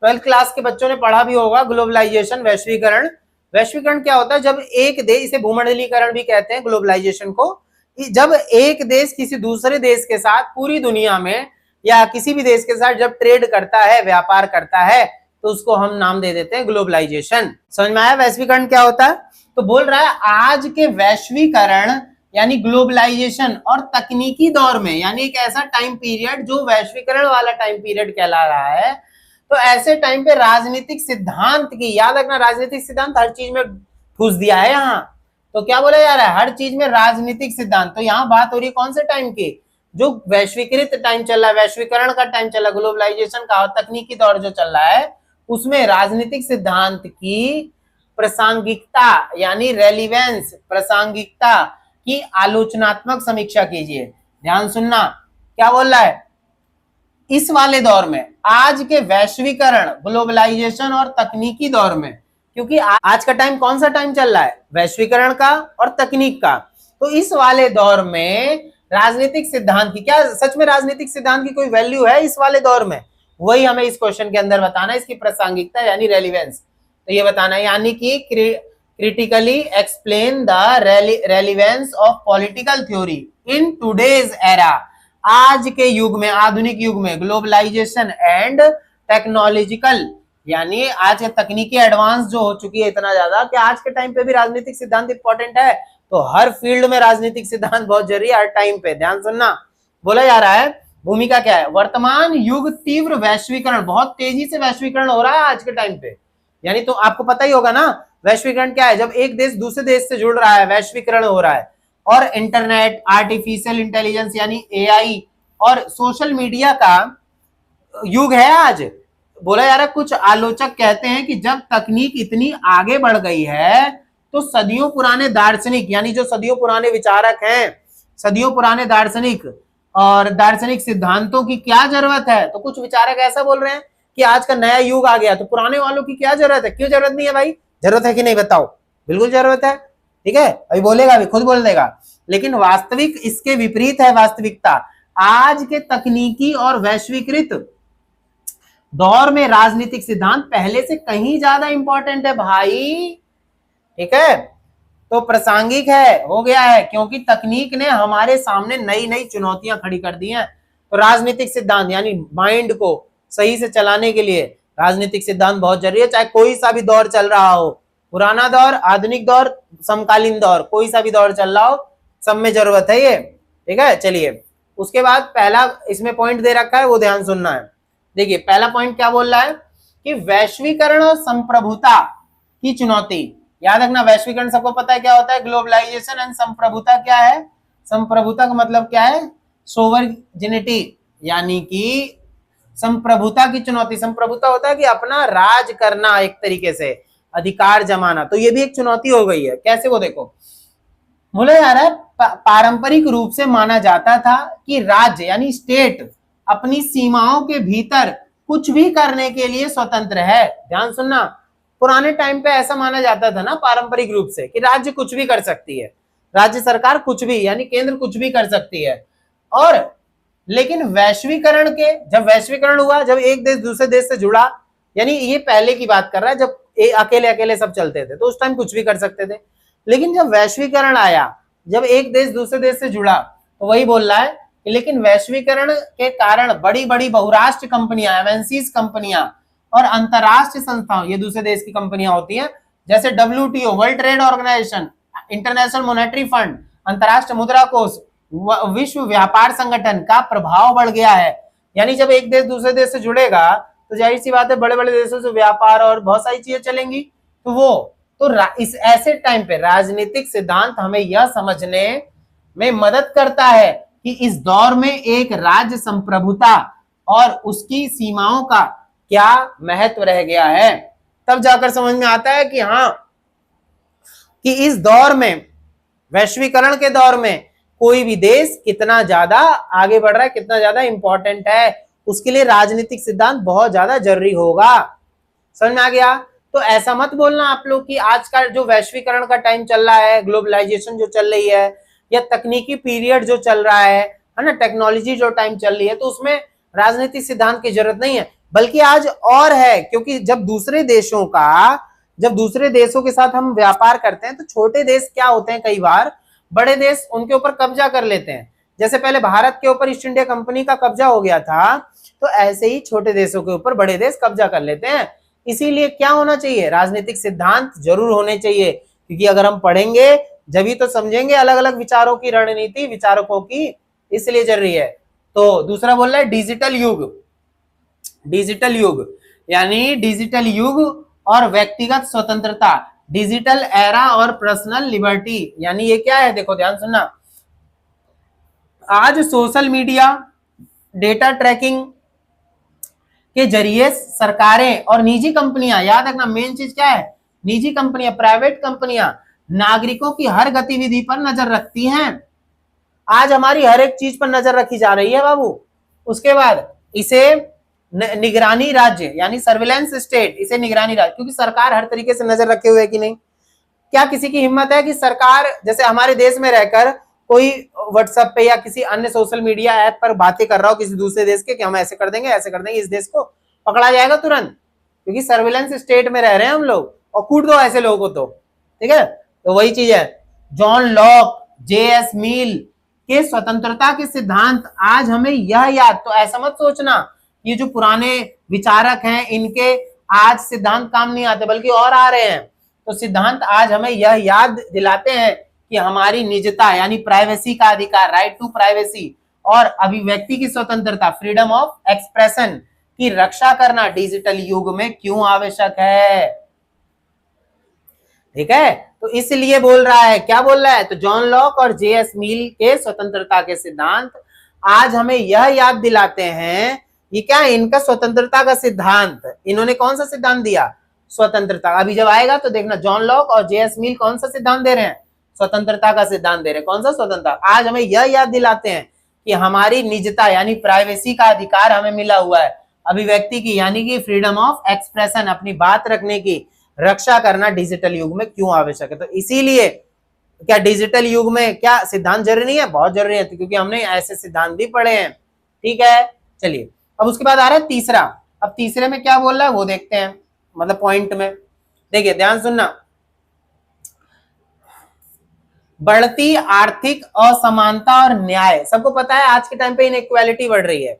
12th क्लास के बच्चों ने पढ़ा भी होगा ग्लोबलाइजेशन, वैश्वीकरण। वैश्वीकरण क्या होता है, जब एक देश, इसे भूमंडलीकरण भी कहते हैं ग्लोबलाइजेशन को, जब एक देश किसी दूसरे देश के साथ पूरी दुनिया में या किसी भी देश के साथ जब ट्रेड करता है, व्यापार करता है, तो उसको हम नाम दे देते हैं ग्लोबलाइजेशन। समझ में आया वैश्वीकरण क्या होता है? तो बोल रहा है आज के वैश्वीकरण यानी ग्लोबलाइजेशन और तकनीकी दौर में, यानी एक ऐसा टाइम पीरियड जो वैश्वीकरण वाला टाइम पीरियड कहला रहा है, तो ऐसे टाइम पे राजनीतिक सिद्धांत की, याद रखना राजनीतिक सिद्धांत हर चीज में घुस दिया है यहाँ। तो क्या बोला जा रहा है, हर चीज में राजनीतिक सिद्धांत। तो यहाँ बात हो रही है कौन से टाइम की, जो वैश्वीकृत टाइम चल रहा है, वैश्वीकरण का टाइम चल रहा है, ग्लोबलाइजेशन का और तकनीकी दौर जो चल रहा है, उसमें राजनीतिक सिद्धांत की प्रासंगिकता यानी रेलिवेंस, प्रासंगिकता की आलोचनात्मक समीक्षा कीजिए। ध्यान सुनना, क्या बोल रहा है, इस वाले दौर में, आज के वैश्वीकरण, ग्लोबलाइजेशन और तकनीकी दौर में, क्योंकि आज का टाइम कौन सा टाइम चल रहा है, वैश्वीकरण का और तकनीक का, तो इस वाले दौर में राजनीतिक सिद्धांत की, क्या सच में राजनीतिक सिद्धांत की कोई वैल्यू है इस वाले दौर में, वही हमें इस क्वेश्चन के अंदर बताना है, इसकी प्रासंगिकता यानी रेलिवेंस, तो ये बताना है, यानी कि critically explain the relevance of political theory in today's era, आज के युग में, आधुनिक युग में, ग्लोबलाइजेशन एंड टेक्नोलॉजिकल, यानी आज के तकनीकी एडवांस जो हो चुकी है इतना ज्यादा कि आज के टाइम पे भी राजनीतिक सिद्धांत इंपॉर्टेंट है, तो हर फील्ड में राजनीतिक सिद्धांत बहुत जरूरी है हर टाइम पे। ध्यान सुनना, बोला जा रहा है भूमिका क्या है, वर्तमान युग तीव्र वैश्वीकरण, बहुत तेजी से वैश्वीकरण हो रहा है आज के टाइम पे, यानी तो आपको पता ही होगा ना वैश्वीकरण क्या है, जब एक देश दूसरे देश से जुड़ रहा है वैश्वीकरण हो रहा है, और इंटरनेट, आर्टिफिशियल इंटेलिजेंस यानी एआई और सोशल मीडिया का युग है आज। बोला जा रहा है, कुछ आलोचक कहते हैं कि जब तकनीक इतनी आगे बढ़ गई है तो सदियों पुराने दार्शनिक, यानी जो सदियों पुराने विचारक हैं, सदियों पुराने दार्शनिक और दार्शनिक सिद्धांतों की क्या जरूरत है, तो कुछ विचारक ऐसा बोल रहे हैं कि आज का नया युग आ गया तो पुराने वालों की क्या जरूरत है, क्यों जरूरत नहीं है भाई, जरूरत है कि नहीं बताओ, बिल्कुल जरूरत है, ठीक है, अभी बोलेगा, अभी खुद बोल देगा, लेकिन वास्तविक इसके विपरीत है वास्तविकता, आज के तकनीकी और वैश्वीकृत दौर में राजनीतिक सिद्धांत पहले से कहीं ज्यादा इंपॉर्टेंट है भाई, ठीक है, तो प्रासंगिक है, हो गया है, क्योंकि तकनीक ने हमारे सामने नई नई चुनौतियां खड़ी कर दी हैं, तो राजनीतिक सिद्धांत यानी माइंड को सही से चलाने के लिए राजनीतिक सिद्धांत बहुत जरूरी है, चाहे कोई सा भी दौर चल रहा हो, पुराना दौर, आधुनिक दौर, समकालीन दौर, कोई सा भी दौर चल रहा हो, सब में जरूरत है ये, ठीक है। चलिए उसके बाद पहला इसमें पॉइंट दे रखा है, वो ध्यान सुनना है। देखिए पहला पॉइंट क्या बोल रहा है कि वैश्वीकरण और संप्रभुता की चुनौती, याद रखना वैश्वीकरण सबको पता है क्या होता है, ग्लोबलाइजेशन, एंड संप्रभुता क्या है, संप्रभुता का मतलब क्या है, सोवरजिनिटी, यानी कि संप्रभुता की चुनौती, संप्रभुता होता है कि अपना राज करना, एक तरीके से अधिकार जमाना, तो ये भी एक चुनौती हो गई है, कैसे वो देखो, बोला जा रहा है पारंपरिक रूप से माना जाता था कि राज्य यानी स्टेट अपनी सीमाओं के भीतर कुछ भी करने के लिए स्वतंत्र है। ध्यान सुनना, पुराने टाइम पे ऐसा माना जाता था ना पारंपरिक रूप से कि राज्य कुछ भी कर सकती है, राज्य सरकार कुछ भी यानी केंद्र कुछ भी कर सकती है, और लेकिन वैश्वीकरण के, जब वैश्वीकरण हुआ, जब एक देश दूसरे देश से जुड़ा, यानी ये पहले की बात कर रहा है, जब अकेले अकेले सब चलते थे तो उस टाइम कुछ भी कर सकते थे, लेकिन जब वैश्वीकरण आया, जब एक देश दूसरे देश से जुड़ा, तो वही बोल रहा है कि लेकिन वैश्वीकरण के कारण बड़ी बड़ी बहुराष्ट्र कंपनियां, एमएनसीज कंपनियां और अंतरराष्ट्रीय संस्थाएं, ये दूसरे देश की कंपनियां होती हैं, जैसे WTO, World Trade Organization, International Monetary Fund, अंतरराष्ट्रीय मुद्रा कोष, विश्व व्यापार संगठन का प्रभाव बढ़ गया है, यानी जब एक देश दूसरे देश से जुड़ेगा तो जाहिर सी बात है बड़े बड़े देशों से व्यापार और बहुत सारी चीजें चलेंगी, तो वो तो इस ऐसे टाइम पे राजनीतिक सिद्धांत हमें यह समझने में मदद करता है कि इस दौर में एक राज्य संप्रभुता और उसकी सीमाओं का क्या महत्व रह गया है, तब जाकर समझ में आता है कि हाँ, कि इस दौर में, वैश्वीकरण के दौर में कोई भी देश कितना ज्यादा आगे बढ़ रहा है, कितना ज्यादा इंपॉर्टेंट है, उसके लिए राजनीतिक सिद्धांत बहुत ज्यादा जरूरी होगा। समझ में आ गया? तो ऐसा मत बोलना आप लोग कि आज का जो वैश्वीकरण का टाइम चल रहा है, ग्लोबलाइजेशन जो चल रही है, या तकनीकी पीरियड जो चल रहा है ना, टेक्नोलॉजी जो टाइम चल रही है, तो उसमें राजनीतिक सिद्धांत की जरूरत नहीं है, बल्कि आज और है, क्योंकि जब दूसरे देशों के साथ हम व्यापार करते हैं तो छोटे देश क्या होते हैं, कई बार बड़े देश उनके ऊपर कब्जा कर लेते हैं, जैसे पहले भारत के ऊपर ईस्ट इंडिया कंपनी का कब्जा हो गया था, तो ऐसे ही छोटे देशों के ऊपर बड़े देश कब्जा कर लेते हैं। इसीलिए क्या होना चाहिए, राजनीतिक सिद्धांत जरूर होने चाहिए, क्योंकि अगर हम पढ़ेंगे जब तो समझेंगे अलग अलग विचारों की रणनीति, विचारकों की, इसलिए जरूरी है। तो दूसरा बोल रहा है डिजिटल युग, डिजिटल युग यानी डिजिटल युग और व्यक्तिगत स्वतंत्रता, डिजिटल एरा और पर्सनल लिबर्टी, यानी ये क्या है, देखो ध्यान सुनना, आज सोशल मीडिया, डेटा ट्रैकिंग के जरिए सरकारें और निजी कंपनियां, याद रखना मेन चीज क्या है, निजी कंपनियां, प्राइवेट कंपनियां नागरिकों की हर गतिविधि पर नजर रखती हैं। आज हमारी हर एक चीज पर नजर रखी जा रही है बाबू। उसके बाद इसे निगरानी राज्य यानी सर्विलेंस स्टेट, इसे निगरानी राज्य, क्योंकि सरकार हर तरीके से नजर रखे हुए है कि नहीं। क्या किसी की हिम्मत है कि सरकार जैसे हमारे देश में रहकर कोई व्हाट्सएप पे या किसी अन्य सोशल मीडिया ऐप पर बातें कर रहा हो किसी दूसरे देश के कि हम ऐसे कर देंगे ऐसे कर देंगे, इस देश को पकड़ा जाएगा तुरंत, क्योंकि सर्विलेंस स्टेट में रह रहे हैं हम लोग, और कूट दो ऐसे लोगों को तो, ठीक है। तो वही चीज है, जॉन लॉक, जे.एस. मिल के स्वतंत्रता के सिद्धांत आज हमें यह याद, तो ऐसा मत सोचना ये जो पुराने विचारक हैं इनके आज सिद्धांत काम नहीं आते, बल्कि और आ रहे हैं। तो सिद्धांत आज हमें यह याद दिलाते हैं कि हमारी निजता यानी प्राइवेसी का अधिकार, राइट टू प्राइवेसी, और अभिव्यक्ति की स्वतंत्रता, फ्रीडम ऑफ एक्सप्रेशन की रक्षा करना डिजिटल युग में क्यों आवश्यक है। ठीक है, तो इसलिए बोल रहा है, क्या बोल रहा है, तो जॉन लॉक और जे.एस. मिल के स्वतंत्रता के सिद्धांत आज हमें यह याद दिलाते हैं, ये क्या है, इनका स्वतंत्रता का सिद्धांत, इन्होंने कौन सा सिद्धांत दिया, स्वतंत्रता। अभी जब आएगा तो देखना जॉन लॉक और जे.एस. मिल कौन सा सिद्धांत दे रहे हैं, स्वतंत्रता का सिद्धांत दे रहे हैं। कौन सा स्वतंत्रता, आज हमें यह याद दिलाते हैं कि हमारी निजता यानी प्राइवेसी का अधिकार हमें मिला हुआ है, अभिव्यक्ति की यानी कि फ्रीडम ऑफ एक्सप्रेशन, अपनी बात रखने की रक्षा करना डिजिटल युग में क्यों आवश्यक है। तो इसीलिए क्या डिजिटल युग में क्या सिद्धांत जरूरी नहीं है, बहुत जरूरी है, क्योंकि हमने ऐसे सिद्धांत भी पढ़े हैं। ठीक है, चलिए अब उसके बाद आ रहा है तीसरा। अब तीसरे में क्या बोल रहा है वो देखते हैं, मतलब पॉइंट में देखिए, ध्यान सुनना। बढ़ती आर्थिक असमानता और न्याय, सबको पता है आज के टाइम पे इनइक्वालिटी बढ़ रही है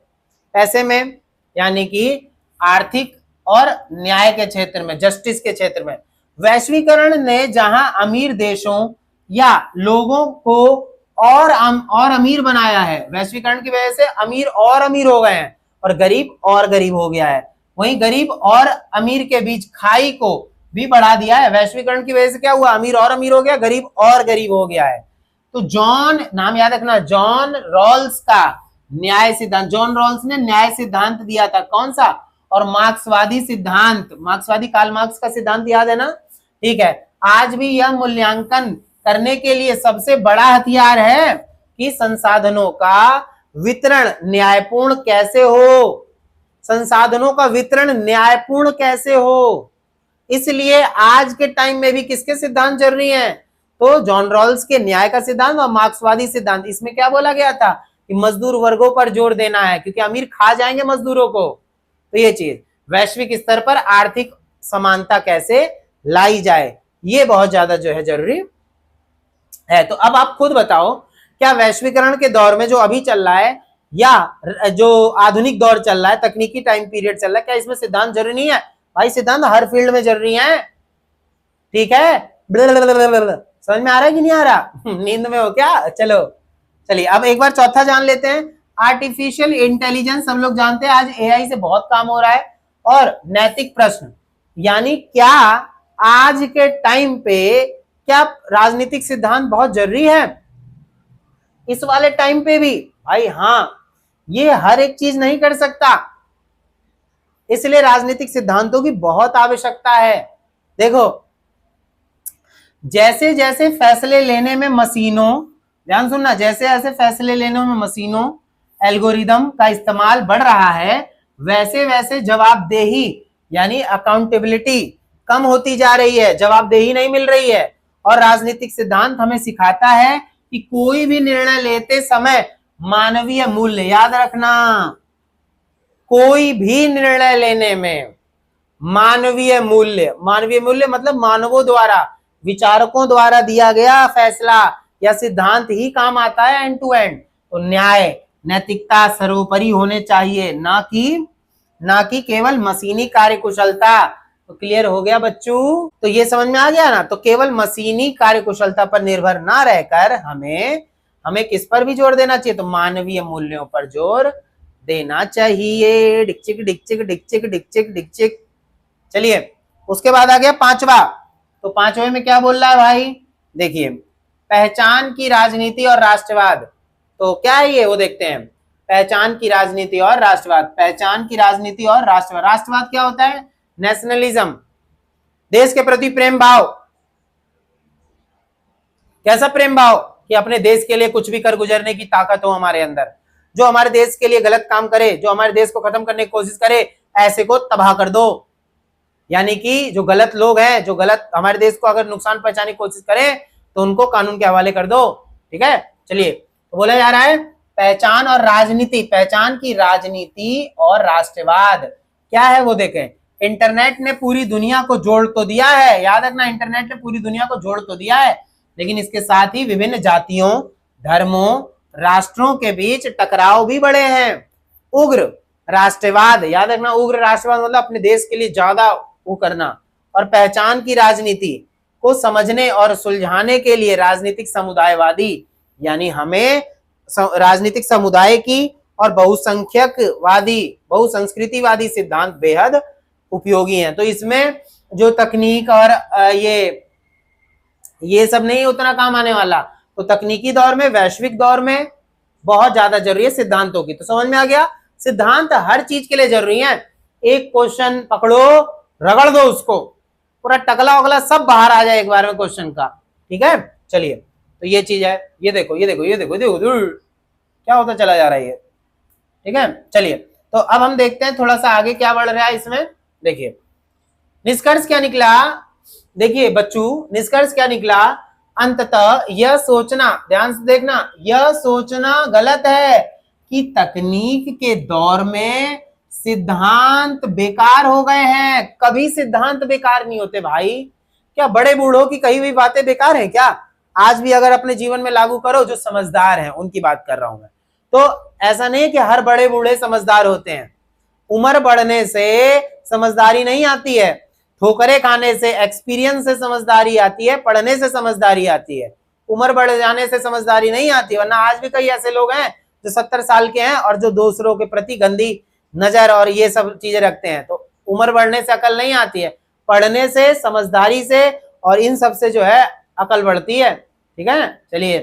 पैसे में, यानी कि आर्थिक और न्याय के क्षेत्र में, जस्टिस के क्षेत्र में। वैश्वीकरण ने जहां अमीर देशों या लोगों को और अमीर बनाया है, वैश्वीकरण की वजह से अमीर और अमीर हो गए हैं और गरीब और गरीब हो गया है, वहीं गरीब और अमीर के बीच खाई को भी बढ़ा दिया है। वैश्वीकरण की वजह से क्या हुआ, अमीर और अमीर हो गया, गरीब और गरीब हो गया है। तो जॉन, नाम याद रखना, जॉन रॉल्स का न्याय सिद्धांत, जॉन रॉल्स ने न्याय सिद्धांत दिया था, कौन सा, और मार्क्सवादी सिद्धांत, मार्क्सवादी कार्ल मार्क्स का सिद्धांत याद है ना। ठीक है, आज भी यह मूल्यांकन करने के लिए सबसे बड़ा हथियार है कि संसाधनों का वितरण न्यायपूर्ण कैसे हो, संसाधनों का वितरण न्यायपूर्ण कैसे हो। इसलिए आज के टाइम में भी किसके सिद्धांत जरूरी हैं, तो जॉन रॉल्स के न्याय का सिद्धांत और मार्क्सवादी सिद्धांत। इसमें क्या बोला गया था कि मजदूर वर्गों पर जोर देना है, क्योंकि अमीर खा जाएंगे मजदूरों को। तो ये चीज, वैश्विक स्तर पर आर्थिक समानता कैसे लाई जाए, ये बहुत ज्यादा जो है जरूरी है। तो अब आप खुद बताओ, क्या वैश्वीकरण के दौर में जो अभी चल रहा है या जो आधुनिक दौर चल रहा है, तकनीकी टाइम पीरियड चल रहा है, क्या इसमें सिद्धांत जरूरी नहीं है? भाई सिद्धांत हर फील्ड में जरूरी है। ठीक है, समझ में आ रहा है कि नहीं आ रहा? नींद में हो क्या? चलो चलिए अब एक बार चौथा जान लेते हैं, आर्टिफिशियल इंटेलिजेंस। हम लोग जानते हैं आज एआई से बहुत काम हो रहा है। और नैतिक प्रश्न, यानी क्या आज के टाइम पे क्या राजनीतिक सिद्धांत बहुत जरूरी है इस वाले टाइम पे भी? भाई हाँ, ये हर एक चीज नहीं कर सकता, इसलिए राजनीतिक सिद्धांतों की बहुत आवश्यकता है। देखो, जैसे जैसे फैसले लेने में मशीनों, ध्यान सुनना, जैसे जैसे फैसले लेने में मशीनों, एल्गोरिदम का इस्तेमाल बढ़ रहा है, वैसे वैसे जवाबदेही यानी अकाउंटेबिलिटी कम होती जा रही है, जवाबदेही नहीं मिल रही है। और राजनीतिक सिद्धांत हमें सिखाता है कि कोई भी निर्णय लेते समय मानवीय मूल्य, याद रखना, कोई भी निर्णय लेने में मानवीय मूल्य मतलब मानवों द्वारा, विचारकों द्वारा दिया गया फैसला या सिद्धांत ही काम आता है एंड टू एंड। तो न्याय, नैतिकता सर्वोपरि होने चाहिए, ना कि केवल मशीनी कार्यकुशलता। तो क्लियर हो गया बच्चों? तो ये समझ में आ गया ना। तो केवल मशीनी कार्यकुशलता पर निर्भर ना रहकर हमें किस पर भी जोर देना चाहिए? तो मानवीय मूल्यों पर जोर देना चाहिए। डिक्चिक डिक्चिक डिक्चिक डिक्चिक डिक्चिक। चलिए उसके बाद आ गया पांचवा। तो पांचवे में क्या बोल रहा है भाई? देखिए, पहचान की राजनीति और राष्ट्रवाद। तो क्या है ये, वो देखते हैं। पहचान की राजनीति और राष्ट्रवाद, पहचान की राजनीति और राष्ट्रवाद। राष्ट्रवाद क्या होता है? नेशनलिज्म, देश के प्रति प्रेम भाव। कैसा प्रेम भाव? कि अपने देश के लिए कुछ भी कर गुजरने की ताकत हो हमारे अंदर। जो हमारे देश के लिए गलत काम करे, जो हमारे देश को खत्म करने की कोशिश करे, ऐसे को तबाह कर दो। यानी कि जो गलत लोग हैं, जो गलत हमारे देश को अगर नुकसान पहुंचाने की कोशिश करें, तो उनको कानून के हवाले कर दो। ठीक है, चलिए, तो बोला जा रहा है पहचान और राजनीति, पहचान की राजनीति और राष्ट्रवाद क्या है वो देखें। इंटरनेट ने पूरी दुनिया को जोड़ तो दिया है, याद रखना, इंटरनेट ने पूरी दुनिया को जोड़ तो दिया है, लेकिन इसके साथ ही विभिन्न जातियों, धर्मों, राष्ट्रों के बीच टकराव भी बढ़े हैं। उग्र राष्ट्रवाद, याद रखना, उग्र राष्ट्रवाद मतलब अपने देश के लिए ज्यादा वो करना। और पहचान की राजनीति को समझने और सुलझाने के लिए राजनीतिक समुदायवादी, यानी हमें राजनीतिक समुदाय की और बहुसंख्यकवादी, बहुसंस्कृतिवादी सिद्धांत बेहद उपयोगी हैं। तो इसमें जो तकनीक और ये सब नहीं उतना काम आने वाला, तो तकनीकी दौर में, वैश्विक दौर में बहुत ज्यादा जरूरी है सिद्धांतों की। तो समझ में आ गया, सिद्धांत हर चीज के लिए जरूरी है। एक क्वेश्चन पकड़ो, रगड़ दो उसको, पूरा टकला वगला सब बाहर आ जाए एक बार में क्वेश्चन का। ठीक है, चलिए, तो ये चीज है। ये देखो, ये देखो, ये देखो, देखो क्या होता चला जा रहा है ये। ठीक है, चलिए, तो अब हम देखते हैं थोड़ा सा आगे क्या बढ़ रहा है इसमें। देखिए, निष्कर्ष क्या निकला। देखिए बच्चों, निष्कर्ष क्या निकला। अंततः यह सोचना, ध्यान से देखना, यह सोचना गलत है कि तकनीक के दौर में सिद्धांत बेकार हो गए हैं। कभी सिद्धांत बेकार नहीं होते भाई। क्या बड़े बूढ़ों की कही हुई बातें बेकार है क्या? आज भी अगर अपने जीवन में लागू करो, जो समझदार हैं उनकी बात कर रहा हूं मैं। तो ऐसा नहीं है कि हर बड़े बूढ़े समझदार होते हैं। उम्र बढ़ने से समझदारी नहीं आती है, ठोकरे खाने से, एक्सपीरियंस से समझदारी आती है, पढ़ने से समझदारी आती है। उम्र बढ़ जाने से समझदारी नहीं आती। वरना आज भी कई ऐसे लोग हैं जो 70 साल के हैं और जो दूसरों के प्रति गंदी नजर और ये सब चीजें रखते हैं। तो उम्र बढ़ने से अकल नहीं आती है, पढ़ने से, समझदारी से और इन सब से जो है अकल बढ़ती है। ठीक है, चलिए,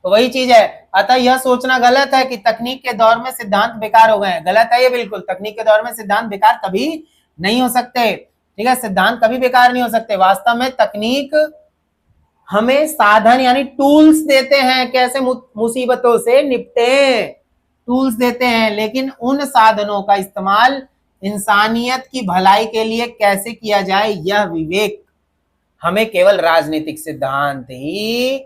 तो वही चीज है। अतः यह सोचना गलत है कि तकनीक के दौर में सिद्धांत बेकार हो गए हैं। गलत है ये बिल्कुल। तकनीक के दौर में सिद्धांत बेकार कभी नहीं हो सकते। ठीक है, सिद्धांत कभी बेकार नहीं हो सकते। वास्तव में तकनीक हमें साधन यानी टूल्स देते हैं, कैसे मुसीबतों से निपटे, टूल्स देते हैं। लेकिन उन साधनों का इस्तेमाल इंसानियत की भलाई के लिए कैसे किया जाए, यह विवेक हमें केवल राजनीतिक सिद्धांत ही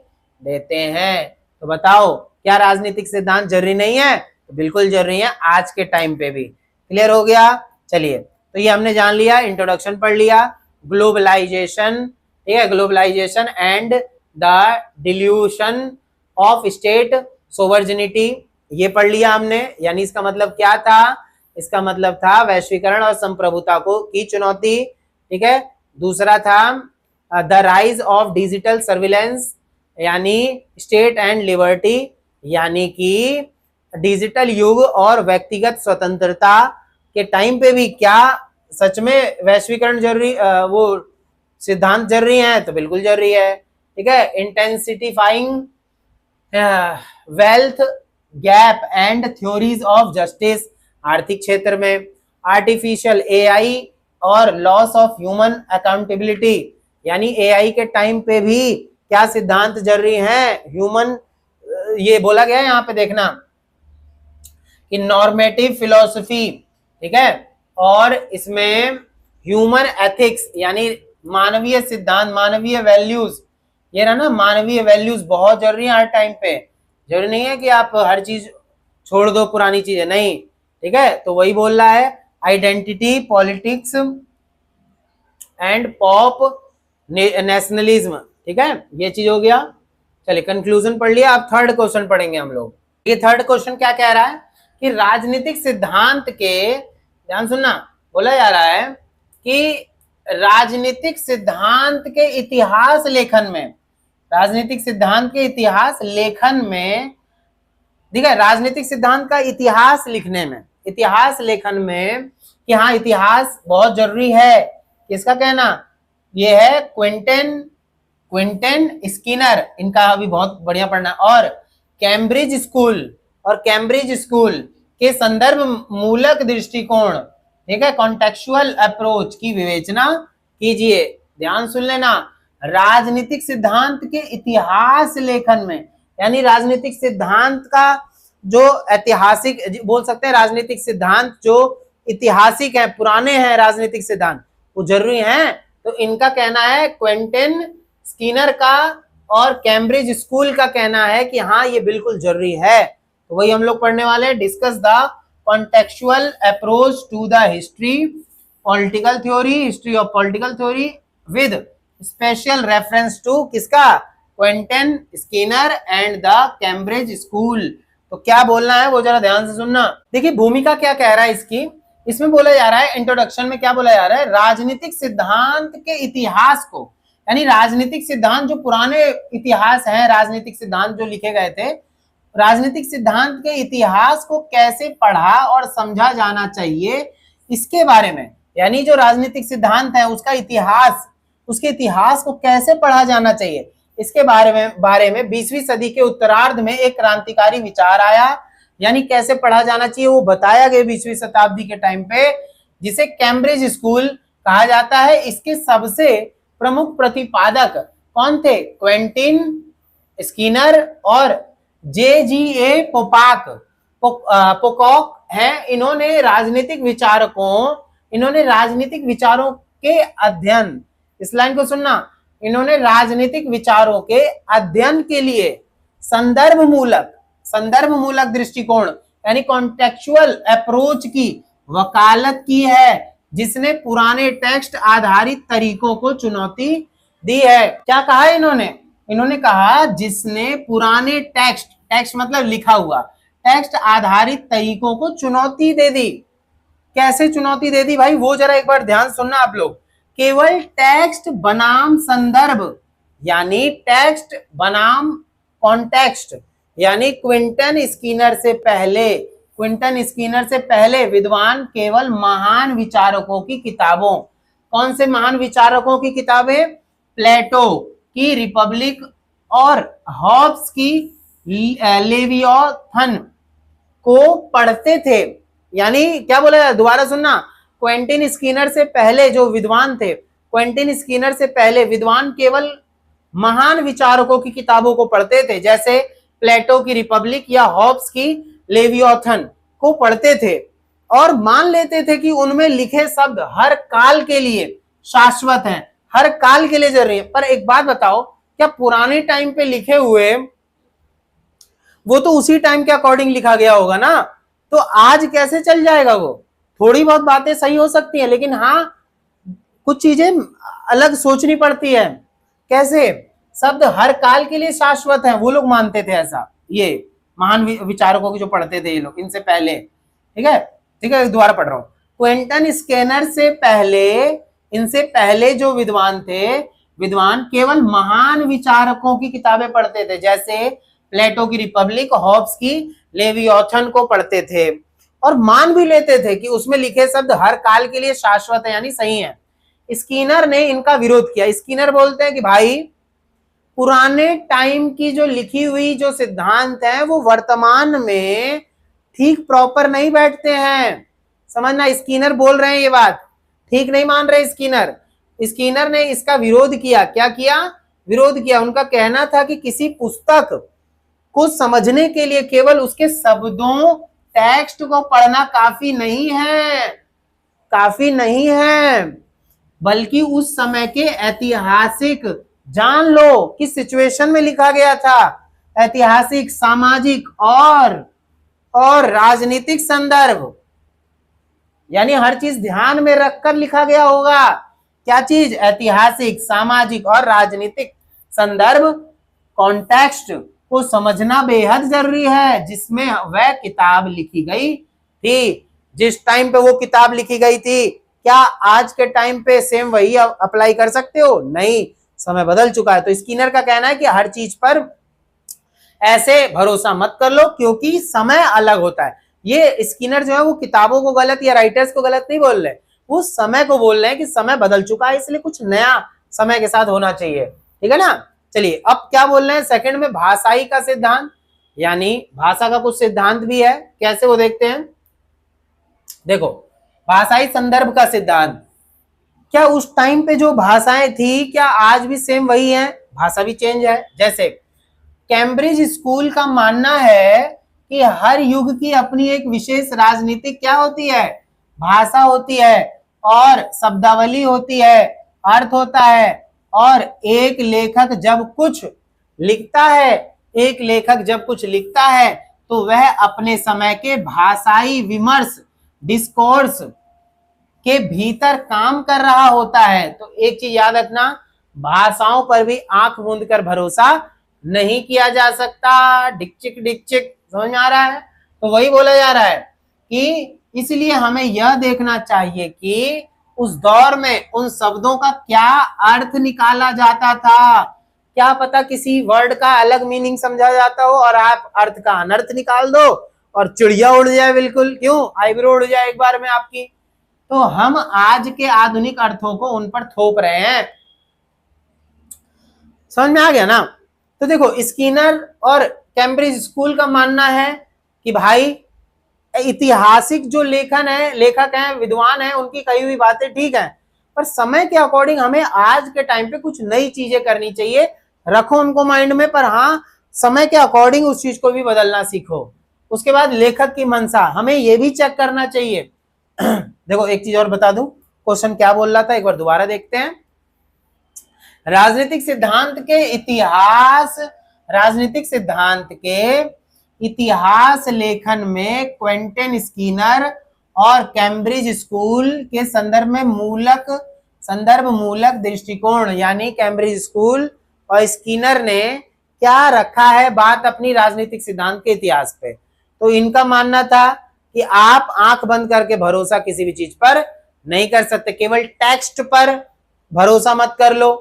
देते हैं। तो बताओ, क्या राजनीतिक सिद्धांत जरूरी नहीं है? तो बिल्कुल जरूरी है, आज के टाइम पे भी। क्लियर हो गया? चलिए, तो ये हमने जान लिया, इंट्रोडक्शन पढ़ लिया, ग्लोबलाइजेशन। ठीक है, globalisation and the dilution of state sovereignty, ये पढ़ लिया हमने। यानी इसका मतलब क्या था? इसका मतलब था वैश्वीकरण और संप्रभुता को की चुनौती। ठीक है, दूसरा था the rise of digital surveillance, यानी स्टेट एंड लिबर्टी, यानी कि डिजिटल युग और व्यक्तिगत स्वतंत्रता के टाइम पे भी क्या सच में वैश्वीकरण जरूरी, वो सिद्धांत जरूरी है? तो बिल्कुल जरूरी है। ठीक है, intensifying wealth gap and theories of justice, आर्थिक क्षेत्र में आर्टिफिशियल एआई और लॉस ऑफ ह्यूमन अकाउंटेबिलिटी, यानी एआई के टाइम पे भी क्या सिद्धांत जरूरी हैं? ह्यूमन, ये बोला गया है यहाँ पे देखना कि नॉर्मेटिव फिलॉसफी, ठीक है, और इसमें ह्यूमन एथिक्स यानी मानवीय सिद्धांत, मानवीय वैल्यूज, ये रहा ना, मानवीय वैल्यूज बहुत जरूरी है हर टाइम पे। जरूरी नहीं है कि आप हर चीज छोड़ दो, पुरानी चीजें नहीं। ठीक है, तो वही बोल रहा है, identity politics and pop nationalism. ठीक है, ये चीज हो गया। चलिए, कंक्लूजन पढ़ लिया। अब थर्ड क्वेश्चन पढ़ेंगे हम लोग। ये थर्ड क्वेश्चन क्या कह रहा है कि राजनीतिक सिद्धांत के, ध्यान सुनना, बोला जा रहा है कि राजनीतिक सिद्धांत के इतिहास लेखन में, राजनीतिक सिद्धांत के इतिहास लेखन में, ठीक है, राजनीतिक सिद्धांत का इतिहास लिखने में, इतिहास लेखन में, कि हाँ इतिहास बहुत जरूरी है। किसका कहना? ये है क्विंटन स्किनर, इनका अभी बहुत बढ़िया पढ़ना, और कैम्ब्रिज स्कूल, और कैम्ब्रिज स्कूल के संदर्भ मूलक दृष्टिकोण, ठीक है, कॉन्टेक्चुअल अप्रोच की विवेचना कीजिए। ध्यान सुन लेना, राजनीतिक सिद्धांत के इतिहास लेखन में, यानी राजनीतिक सिद्धांत का जो ऐतिहासिक बोल सकते हैं, राजनीतिक सिद्धांत जो ऐतिहासिक है, पुराने हैं राजनीतिक सिद्धांत, वो जरूरी हैं। तो इनका कहना है, क्विंटन स्किनर का और कैम्ब्रिज स्कूल का कहना है कि हाँ ये बिल्कुल जरूरी है। तो वही हम लोग पढ़ने वाले हैं, discuss the contextual approach to the history political theory, history of political theory with special reference to किसका, Quentin Skinner and the Cambridge school. तो क्या बोलना है वो जरा ध्यान से सुनना। देखिए भूमिका क्या कह रहा है इसकी, इसमें बोला जा रहा है, इंट्रोडक्शन में क्या बोला जा रहा है, राजनीतिक सिद्धांत के इतिहास को, यानी राजनीतिक सिद्धांत जो पुराने इतिहास हैं, राजनीतिक सिद्धांत जो लिखे गए थे, राजनीतिक सिद्धांत के इतिहास को कैसे पढ़ा और समझा जाना चाहिए, इसके बारे में, यानी जो राजनीतिक सिद्धांत है उसका इतिहास, उसके इतिहास को कैसे पढ़ा जाना चाहिए, इसके बारे में 20वीं सदी के उत्तरार्ध में एक क्रांतिकारी विचार आया, यानी कैसे पढ़ा जाना चाहिए वो बताया गया 20वीं शताब्दी के टाइम पे, जिसे कैम्ब्रिज स्कूल कहा जाता है। इसके सबसे प्रमुख प्रतिपादक कौन थे, क्विंटन स्किनर और जे.जी.ए. पोकॉक हैं। इन्होंने राजनीतिक विचारों के अध्ययन, इस लाइन को सुनना, इन्होंने राजनीतिक विचारों के अध्ययन के लिए संदर्भ मूलक दृष्टिकोण यानी कॉन्टेक्चुअल अप्रोच की वकालत की है, जिसने पुराने टेक्स्ट आधारित तरीकों को चुनौती दी है। क्या कहा है इन्होंने कहा जिसने पुराने टेक्स्ट मतलब लिखा हुआ टेक्स्ट आधारित तरीकों को चुनौती दे दी। कैसे चुनौती दे दी भाई, वो जरा एक बार ध्यान सुनना आप लोग। केवल टेक्स्ट बनाम संदर्भ, यानी टेक्स्ट बनाम कॉन्टेक्स्ट, यानी क्विंटन स्किनर से पहले विद्वान केवल महान विचारकों की किताबों, कौन से महान विचारकों की किताबें, प्लेटो की रिपब्लिक और हॉब्स की लेवियोथन को पढ़ते थे। यानी क्या बोला, दोबारा सुनना, क्विंटन स्किनर से पहले जो विद्वान थे, क्विंटन स्किनर से पहले विद्वान केवल महान विचारकों की किताबों को पढ़ते थे, जैसे प्लेटो की रिपब्लिक या हॉब्स की लेवियोथन को पढ़ते थे और मान लेते थे कि उनमें लिखे शब्द हर काल के लिए शाश्वत हैं, हर काल के लिए जरूरी है। पर एक बात बताओ, क्या पुराने टाइम पे लिखे हुए वो तो उसी टाइम के अकॉर्डिंग लिखा गया होगा ना, तो आज कैसे चल जाएगा वो? थोड़ी बहुत बातें सही हो सकती हैं, लेकिन हाँ कुछ चीजें अलग सोचनी पड़ती है। कैसे? शब्द हर काल के लिए शाश्वत है, वो लोग मानते थे ऐसा, ये महान विचारकों की जो पढ़ते थे ये लोग इनसे पहले। ठीक है, दोबारा पढ़ रहा हूं। क्विंटन स्किनर से पहले, इनसे पहले जो विद्वान केवल महान विचारकों की किताबें पढ़ते थे, जैसे प्लेटो की रिपब्लिक, हॉब्स की लेवियोथन को पढ़ते थे और मान भी लेते थे कि उसमें लिखे शब्द हर काल के लिए शाश्वत है, यानी सही है। स्किनर ने इनका विरोध किया। स्किनर बोलते हैं कि भाई पुराने टाइम की जो लिखी हुई जो सिद्धांत है वो वर्तमान में ठीक प्रॉपर नहीं बैठते हैं। समझना, स्किनर बोल रहे हैं ये बात, ठीक नहीं मान रहे स्किनर ने इसका विरोध किया। क्या किया? विरोध किया। उनका कहना था कि किसी पुस्तक को समझने के लिए केवल उसके शब्दों, टेक्स्ट को पढ़ना काफी नहीं है, बल्कि उस समय के ऐतिहासिक, जान लो किस सिचुएशन में लिखा गया था, ऐतिहासिक, सामाजिक और राजनीतिक संदर्भ, यानी हर चीज ध्यान में रखकर लिखा गया होगा। क्या चीज? ऐतिहासिक, सामाजिक और राजनीतिक संदर्भ, कॉन्टेक्स्ट को समझना बेहद जरूरी है, जिसमें वह किताब लिखी गई थी। जिस टाइम पे वो किताब लिखी गई थी, क्या आज के टाइम पे सेम वही अप्लाई कर सकते हो? नहीं, समय बदल चुका है। तो स्किनर का कहना है कि हर चीज पर ऐसे भरोसा मत कर लो, क्योंकि समय अलग होता है। ये स्किनर जो है वो किताबों को गलत या राइटर्स को गलत नहीं बोल रहे, वो समय को बोल रहे हैं कि समय बदल चुका है, इसलिए कुछ नया समय के साथ होना चाहिए। ठीक है ना? चलिए अब क्या बोल रहे हैं सेकंड में, भाषाई का सिद्धांत। यानी भाषा का कुछ सिद्धांत भी है, कैसे वो देखते हैं। देखो, भाषाई संदर्भ का सिद्धांत, क्या उस टाइम पे जो भाषाएं थी क्या आज भी सेम वही है? भाषा भी चेंज है। जैसे कैम्ब्रिज स्कूल का मानना है कि हर युग की अपनी एक विशेष राजनीतिक क्या होती है, भाषा होती है, और शब्दावली होती है, अर्थ होता है, और एक लेखक जब कुछ लिखता है, एक लेखक जब कुछ लिखता है तो वह अपने समय के भाषाई विमर्श, डिस्कोर्स के भीतर काम कर रहा होता है। तो एक चीज याद रखना, भाषाओं पर भी आंख मूंद कर भरोसा नहीं किया जा सकता। डिकचिक डिकचिक, समझ में आ रहा है? तो वही बोला जा रहा है कि इसलिए हमें यह देखना चाहिए कि उस दौर में उन शब्दों का क्या अर्थ निकाला जाता था। क्या पता किसी वर्ड का अलग मीनिंग समझा जाता हो और आप अर्थ का अनर्थ निकाल दो और चिड़िया उड़ जाए, बिल्कुल, क्यों, आईब्रो उड़ जाए एक बार में आपकी। तो हम आज के आधुनिक अर्थों को उन पर थोप रहे हैं। समझ में आ गया ना? तो देखो, स्किनर और कैम्ब्रिज स्कूल का मानना है कि भाई ऐतिहासिक जो लेखन है, लेखक हैं, विद्वान हैं, उनकी कही हुई बातें ठीक है, पर समय के अकॉर्डिंग हमें आज के टाइम पे कुछ नई चीजें करनी चाहिए। रखो उनको माइंड में, पर हाँ, समय के अकॉर्डिंग उस चीज को भी बदलना सीखो। उसके बाद लेखक की मंशा हमें यह भी चेक करना चाहिए। देखो, एक चीज और बता दूं, क्वेश्चन क्या बोल रहा था, एक बार दोबारा देखते हैं। राजनीतिक सिद्धांत के इतिहास, राजनीतिक सिद्धांत के इतिहास लेखन में क्वेंटिन स्किनर और कैम्ब्रिज स्कूल के संदर्भ मूलक दृष्टिकोण, यानी कैम्ब्रिज स्कूल और स्किनर ने क्या रखा है बात अपनी राजनीतिक सिद्धांत के इतिहास पे। तो इनका मानना था कि आप आंख बंद करके भरोसा किसी भी चीज पर नहीं कर सकते, केवल टेक्स्ट पर भरोसा मत कर लो,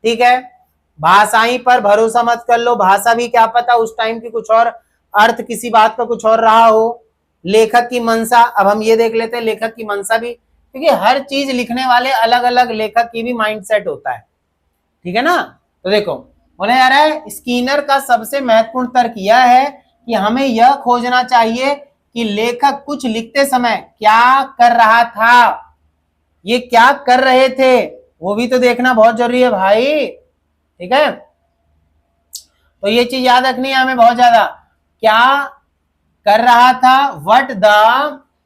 ठीक है, भाषाई पर भरोसा मत कर लो, भाषा भी क्या पता उस टाइम की कुछ और, अर्थ किसी बात का कुछ और रहा हो। लेखक की मंशा, अब हम ये देख लेते हैं लेखक की मंशा भी, क्योंकि हर चीज लिखने वाले अलग अलग लेखक की भी माइंडसेट होता है, ठीक है ना। तो देखो, बोला जा रहा है स्किनर का सबसे महत्वपूर्ण तर्क यह है कि हमें यह खोजना चाहिए कि लेखक कुछ लिखते समय क्या कर रहा था, ये क्या कर रहे थे, वो भी तो देखना बहुत जरूरी है भाई, ठीक है। तो ये चीज याद रखनी है हमें बहुत ज्यादा, क्या कर रहा था, what the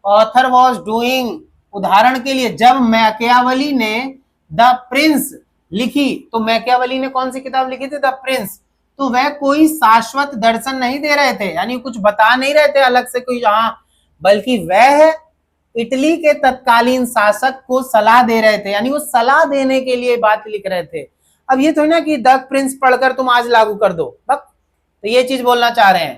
author was doing. उदाहरण के लिए, जब मैकियावेली ने द प्रिंस लिखी, तो मैकियावेली ने कौन सी किताब लिखी थी, द प्रिंस, तो वह कोई शाश्वत दर्शन नहीं दे रहे थे, यानी कुछ बता नहीं रहे थे अलग से कोई, हाँ, बल्कि वह इटली के तत्कालीन शासक को सलाह दे रहे थे, यानी वो सलाह देने के लिए बात लिख रहे थे। अब ये थोड़ी ना कि द प्रिंस पढ़कर तुम आज लागू कर दो, तो ये चीज बोलना चाह रहे हैं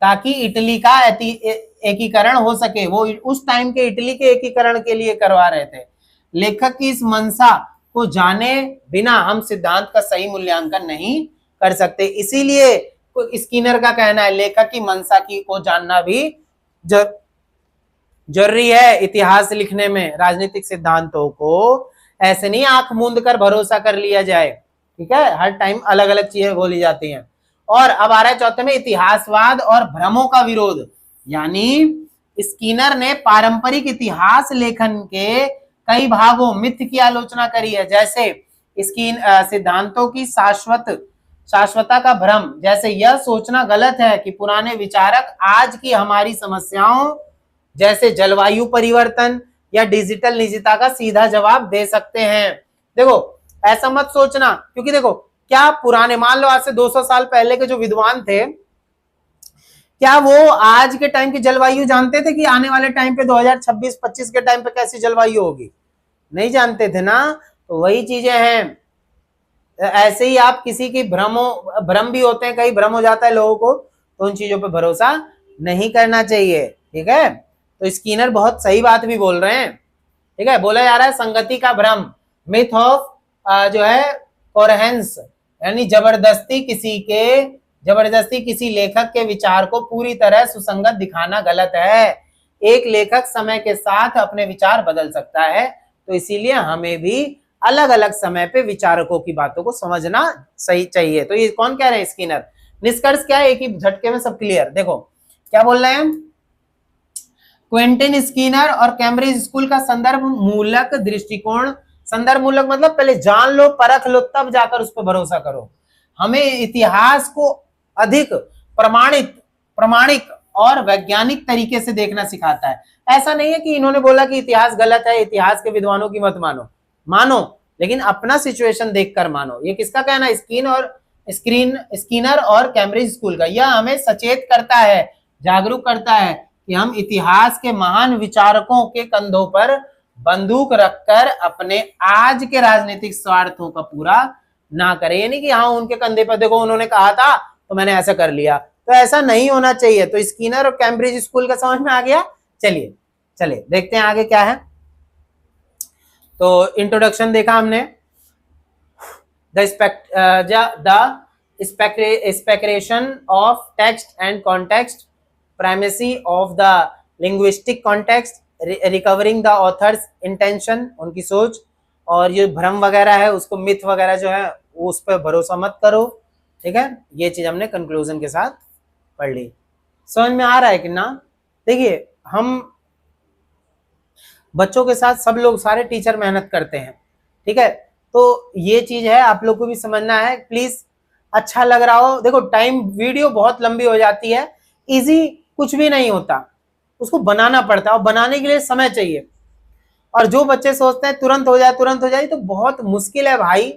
ताकि इटली का एकीकरण हो सके, वो उस टाइम के इटली के एकीकरण के लिए करवा रहे थे। लेखक की इस मंशा को जाने बिना हम सिद्धांत का सही मूल्यांकन नहीं कर सकते, इसीलिए स्किनर का कहना है लेखक की मंशा की को जानना भी जरूरी है इतिहास लिखने में। राजनीतिक सिद्धांतों को ऐसे नहीं आंख मूंद कर भरोसा कर लिया जाए, ठीक है, हर टाइम अलग अलग चीजें बोली जाती हैं। और अब आ रहा है चौथे में इतिहासवाद और भ्रमों का विरोध, यानी स्किनर ने पारंपरिक इतिहास लेखन के कई भागों, मिथ की आलोचना करी है, जैसे इसकी सिद्धांतों की शाश्वतता का भ्रम, जैसे यह सोचना गलत है कि पुराने विचारक आज की हमारी समस्याओं जैसे जलवायु परिवर्तन या डिजिटल निजता का सीधा जवाब दे सकते हैं। देखो, ऐसा मत सोचना, क्योंकि देखो क्या पुराने, मान लो आज से 200 साल पहले के जो विद्वान थे, क्या वो आज के टाइम की जलवायु जानते थे कि आने वाले टाइम पे 2026-25 के टाइम पे कैसी जलवायु होगी? नहीं जानते थे ना। तो वही चीजें हैं, ऐसे ही आप किसी की भ्रम भी होते हैं, कहीं भ्रम हो जाता है लोगों को, तो उन चीजों पे भरोसा नहीं करना चाहिए, ठीक है। तो स्किनर बहुत सही बात भी बोल रहे हैं, ठीक है। बोला जा रहा है संगति का भ्रम, मिथ ऑफ जो है कोरहेंस, यानी जबरदस्ती किसी लेखक के विचार को पूरी तरह सुसंगत दिखाना गलत है। एक लेखक समय के साथ अपने विचार बदल सकता है, तो इसीलिए हमें भी अलग अलग समय पे विचारकों की बातों को समझना सही चाहिए। तो ये कौन कह रहे हैं, स्किनर। निष्कर्ष क्या है, एक ही झटके में सब क्लियर। देखो क्या बोल रहे हैं, क्विंटन स्किनर और कैम्ब्रिज स्कूल का संदर्भ मूलक दृष्टिकोण, संदर्भ मूलक मतलब पहले जान लो, परख लो, तब जाकर उस पर भरोसा करो। हमें इतिहास को अधिक प्रमाणिक और वैज्ञानिक तरीके से देखना सिखाता है। ऐसा नहीं है कि इन्होंने बोला कि इतिहास गलत है, इतिहास के विद्वानों की मत मानो, लेकिन अपना सिचुएशन देखकर मानो। ये किसका कहना है, स्किनर और कैम्ब्रिज स्कूल का। यह हमें सचेत करता है, जागरूक करता है कि हम इतिहास के महान विचारकों के कंधों पर बंदूक रखकर अपने आज के राजनीतिक स्वार्थों का पूरा ना करें। यानी कि हाँ, उनके कंधे पर देखो उन्होंने कहा था तो मैंने ऐसा कर लिया, तो ऐसा नहीं होना चाहिए। तो स्किनर और कैम्ब्रिज स्कूल का समझ में आ गया। चलिए देखते हैं आगे क्या है। तो इंट्रोडक्शन देखा हमने, the separation of text and context, primacy of the linguistic context, recovering the author's intention, उनकी सोच, और ये भ्रम वगैरह है उसको, मिथ वगैरह जो है उस पर भरोसा मत करो। ठीक है, ये चीज हमने कंक्लूजन के साथ पढ़ ली। समझ में आ रहा है कि ना? देखिए, हम बच्चों के साथ सब लोग, सारे टीचर मेहनत करते हैं, ठीक है, तो ये चीज है आप लोग को भी समझना है। प्लीज अच्छा लग रहा हो, देखो टाइम, वीडियो बहुत लंबी हो जाती है, इजी कुछ भी नहीं होता, उसको बनाना पड़ता है और बनाने के लिए समय चाहिए। और जो बच्चे सोचते हैं तुरंत हो जाए, तो बहुत मुश्किल है भाई।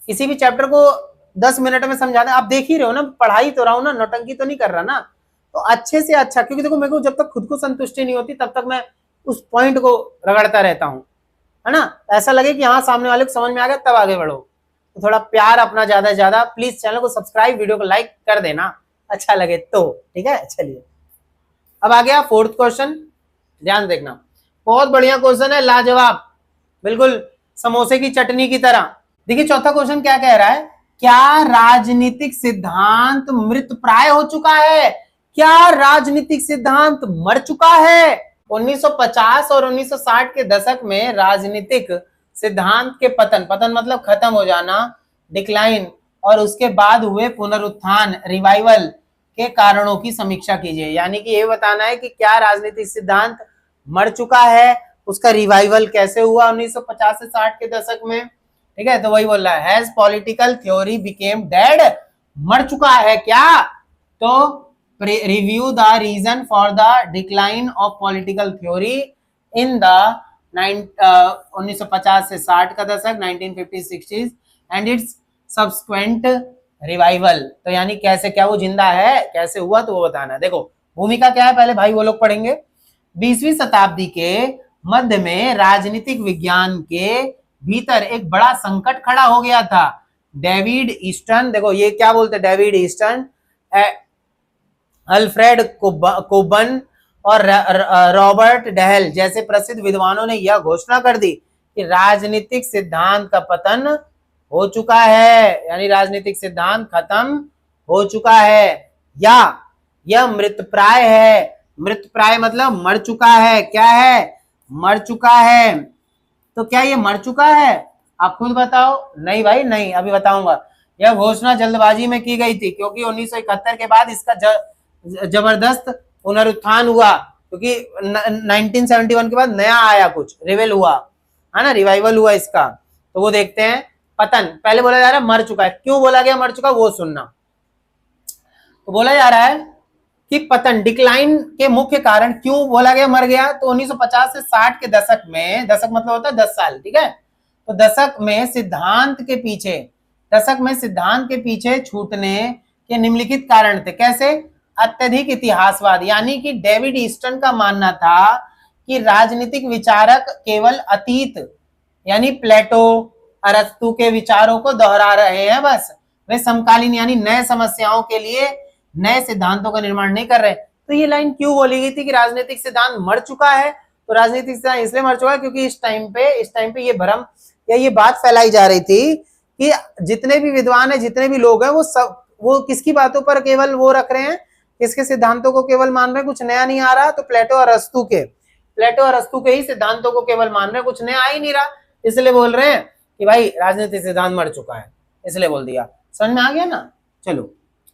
किसी भी चैप्टर को 10 मिनट में समझाना, आप देख ही रहे हो ना, पढ़ाई तो रहा हूं ना, नौटंकी तो नहीं कर रहा ना। तो अच्छे से अच्छा, क्योंकि देखो मेरे को जब तक खुद को संतुष्टि नहीं होती तब तक मैं उस पॉइंट को रगड़ता रहता हूँ, है ना। ऐसा लगे कि हाँ सामने वाले को समझ में आ गया, तब आगे बढ़ो। तो थोड़ा प्यार अपना ज्यादा से ज्यादा, प्लीज चैनल को सब्सक्राइब, वीडियो को लाइक कर देना अच्छा लगे तो, ठीक है। चलिए अब आ गया फोर्थ क्वेश्चन, ध्यान देखना, बहुत बढ़िया क्वेश्चन है, लाजवाब, बिल्कुल समोसे की चटनी की तरह। देखिए चौथा क्वेश्चन क्या कह रहा है, क्या राजनीतिक सिद्धांत मृत प्राय हो चुका है? क्या राजनीतिक सिद्धांत मर चुका है? 1950 और 1960 के दशक में राजनीतिक सिद्धांत के पतन मतलब खत्म हो जाना, डिक्लाइन, और उसके बाद हुए पुनरुत्थान, रिवाइवल के कारणों की समीक्षा कीजिए। यानी कि ये बताना है कि क्या राजनीतिक सिद्धांत मर चुका है, उसका रिवाइवल कैसे हुआ 1950 से 60 के दशक में, ठीक है। तो वही बोल रहा है, has political theory became dead, मर चुका है क्या? तो review the reason for the decline of political theory in the 1950 से 60 का दशक, 1950-60s and it's subsequent revival. तो यानी कैसे, क्या वो जिंदा है, कैसे हुआ, तो वो बताना। देखो भूमिका क्या है पहले भाई वो लोग पढ़ेंगे। 20वीं शताब्दी के मध्य में राजनीतिक विज्ञान के भीतर एक बड़ा संकट खड़ा हो गया था। डेविड ईस्टन, देखो ये क्या बोलते हैं, डेविड ईस्टन, अल्फ्रेड कोबन और रॉबर्ट डहल जैसे प्रसिद्ध विद्वानों ने यह घोषणा कर दी कि राजनीतिक सिद्धांत का पतन हो चुका है, यानी राजनीतिक सिद्धांत खत्म हो चुका है, या यह मृतप्राय है। मृतप्राय मतलब मर चुका है, क्या है, मर चुका है। तो क्या ये मर चुका है, आप खुद बताओ। नहीं भाई नहीं, अभी बताऊंगा। यह घोषणा जल्दबाजी में की गई थी क्योंकि 1971 के बाद इसका जबरदस्त पुनरुत्थान हुआ, क्योंकि 1971 के बाद नया आया, कुछ रिवेल हुआ, है ना, रिवाइवल हुआ इसका। तो वो देखते हैं। पतन पहले बोला जा रहा है मर चुका है, क्यों बोला गया मर चुका, वो सुनना। तो बोला जा रहा है कि पतन, डिक्लाइन के मुख्य कारण क्यों बोला गया मर गया। तो 1950 से 60 के दशक में, दशक मतलब होता है 10 साल, ठीक है। तो दशक में सिद्धांत के पीछे छूटने के निम्नलिखित कारण थे। कैसे? अत्यधिक इतिहासवाद, यानी कि डेविड ईस्टन का मानना था कि राजनीतिक विचारक केवल अतीत, यानी प्लेटो, अरस्तु के विचारों को दोहरा रहे हैं बस, वे समकालीन यानी नए समस्याओं के लिए नए सिद्धांतों का निर्माण नहीं कर रहे। तो ये लाइन क्यों बोली गई थी कि राजनीतिक सिद्धांत मर चुका है? तो राजनीतिक सिद्धांत इसलिए मर चुका है क्योंकि इस टाइम पे ये भ्रम या ये बात फैलाई जा रही थी कि जितने भी विद्वान है, जितने भी लोग हैं, वो किसकी बातों पर केवल वो रख रहे हैं, किसके सिद्धांतों को केवल मान रहे हैं, कुछ नया नहीं आ रहा। तो प्लेटो और अरस्तु के ही सिद्धांतों को केवल मान रहे हैं, कुछ नया आ ही नहीं रहा, इसलिए बोल रहे हैं कि भाई राजनीतिक सिद्धांत मर चुका है, इसलिए बोल दिया। समझ में आ गया ना? चलो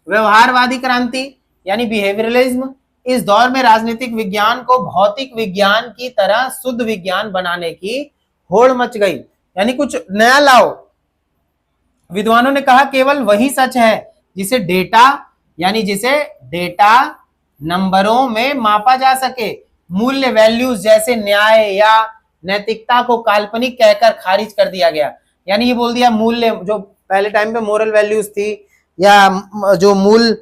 व्यवहारवादी क्रांति यानी बिहेवियरलिज्म, इस दौर में राजनीतिक विज्ञान को भौतिक विज्ञान की तरह शुद्ध विज्ञान बनाने की होड़ मच गई, यानी कुछ नया लाओ। विद्वानों ने कहा केवल वही सच है जिसे डेटा नंबरों में मापा जा सके। मूल्य वैल्यूज जैसे न्याय या नैतिकता को काल्पनिक कहकर खारिज कर दिया गया। यानी ये बोल दिया मूल्य, जो पहले टाइम पे मोरल वैल्यूज थी या जो मूल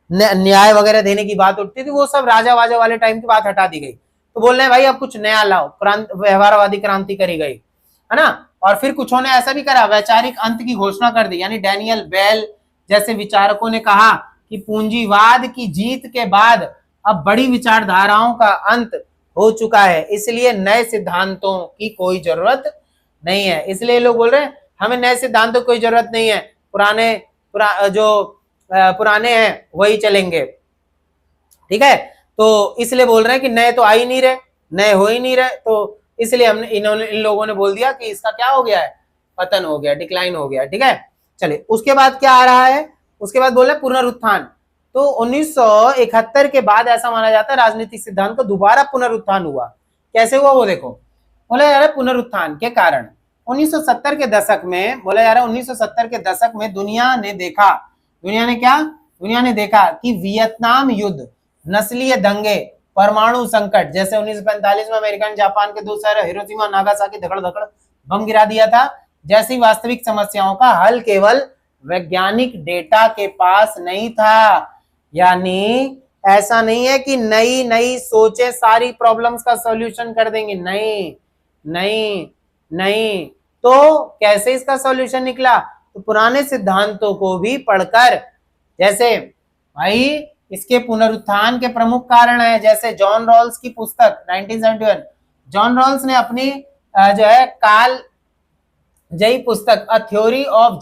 न्याय वगैरह देने की बात उठती थी, वो सब राजा वाजा वाले टाइम की बात हटा दी गई। तो बोल रहे हैं भाई अब कुछ नया लाओ, व्यवहारवादी क्रांति करी गई, है ना। और फिर कुछ ने ऐसा भी करा, वैचारिक अंत की घोषणा कर दी। यानी डैनियल बेल जैसे विचारकों ने कहा कि पूंजीवाद की जीत के बाद अब बड़ी विचारधाराओं का अंत हो चुका है, इसलिए नए सिद्धांतों की कोई जरूरत नहीं है। इसलिए लोग बोल रहे हैं हमें नए सिद्धांतों की कोई जरूरत नहीं है, पुराने हैं वही चलेंगे, ठीक है। तो इसलिए बोल रहे हैं कि नए तो आ ही नहीं रहे, नए हो ही नहीं रहे, तो इसलिए हमने इन लोगों ने बोल दिया कि इसका क्या हो गया है, पतन हो गया, डिक्लाइन हो गया, ठीक है। चलिए उसके बाद क्या आ रहा है, उसके बाद बोल रहे पुनरुत्थान। तो 1971 के बाद ऐसा माना जाता है राजनीतिक सिद्धांत का दोबारा पुनरुत्थान हुआ। कैसे हुआ वो देखो, बोला जा रहा है पुनरुत्थान के कारण 1970 के दशक में, बोला जा रहा है 1970 के दशक में दुनिया ने देखा कि वियतनाम युद्ध, नस्लीय दंगे, परमाणु संकट, जैसे 1945 में अमेरिका ने जापान के 2 शहर हिरोशिमा और नागासाकी धकड़ धकड़ बम गिरा दिया था, जैसी वास्तविक समस्याओं का हल केवल वैज्ञानिक डेटा के पास नहीं था। यानी ऐसा नहीं है कि नई नई सोचें सारी प्रॉब्लम्स का सॉल्यूशन कर देंगे, नहीं। तो कैसे इसका सॉल्यूशन निकला, तो पुराने सिद्धांतों को भी पढ़कर, जैसे भाई इसके पुनरुत्थान के प्रमुख कारण है, जैसे जॉन रॉल्स की पुस्तक 1971, जॉन रॉल्स ने अपनी जो है काल जयी पुस्तक अ थ्योरी ऑफ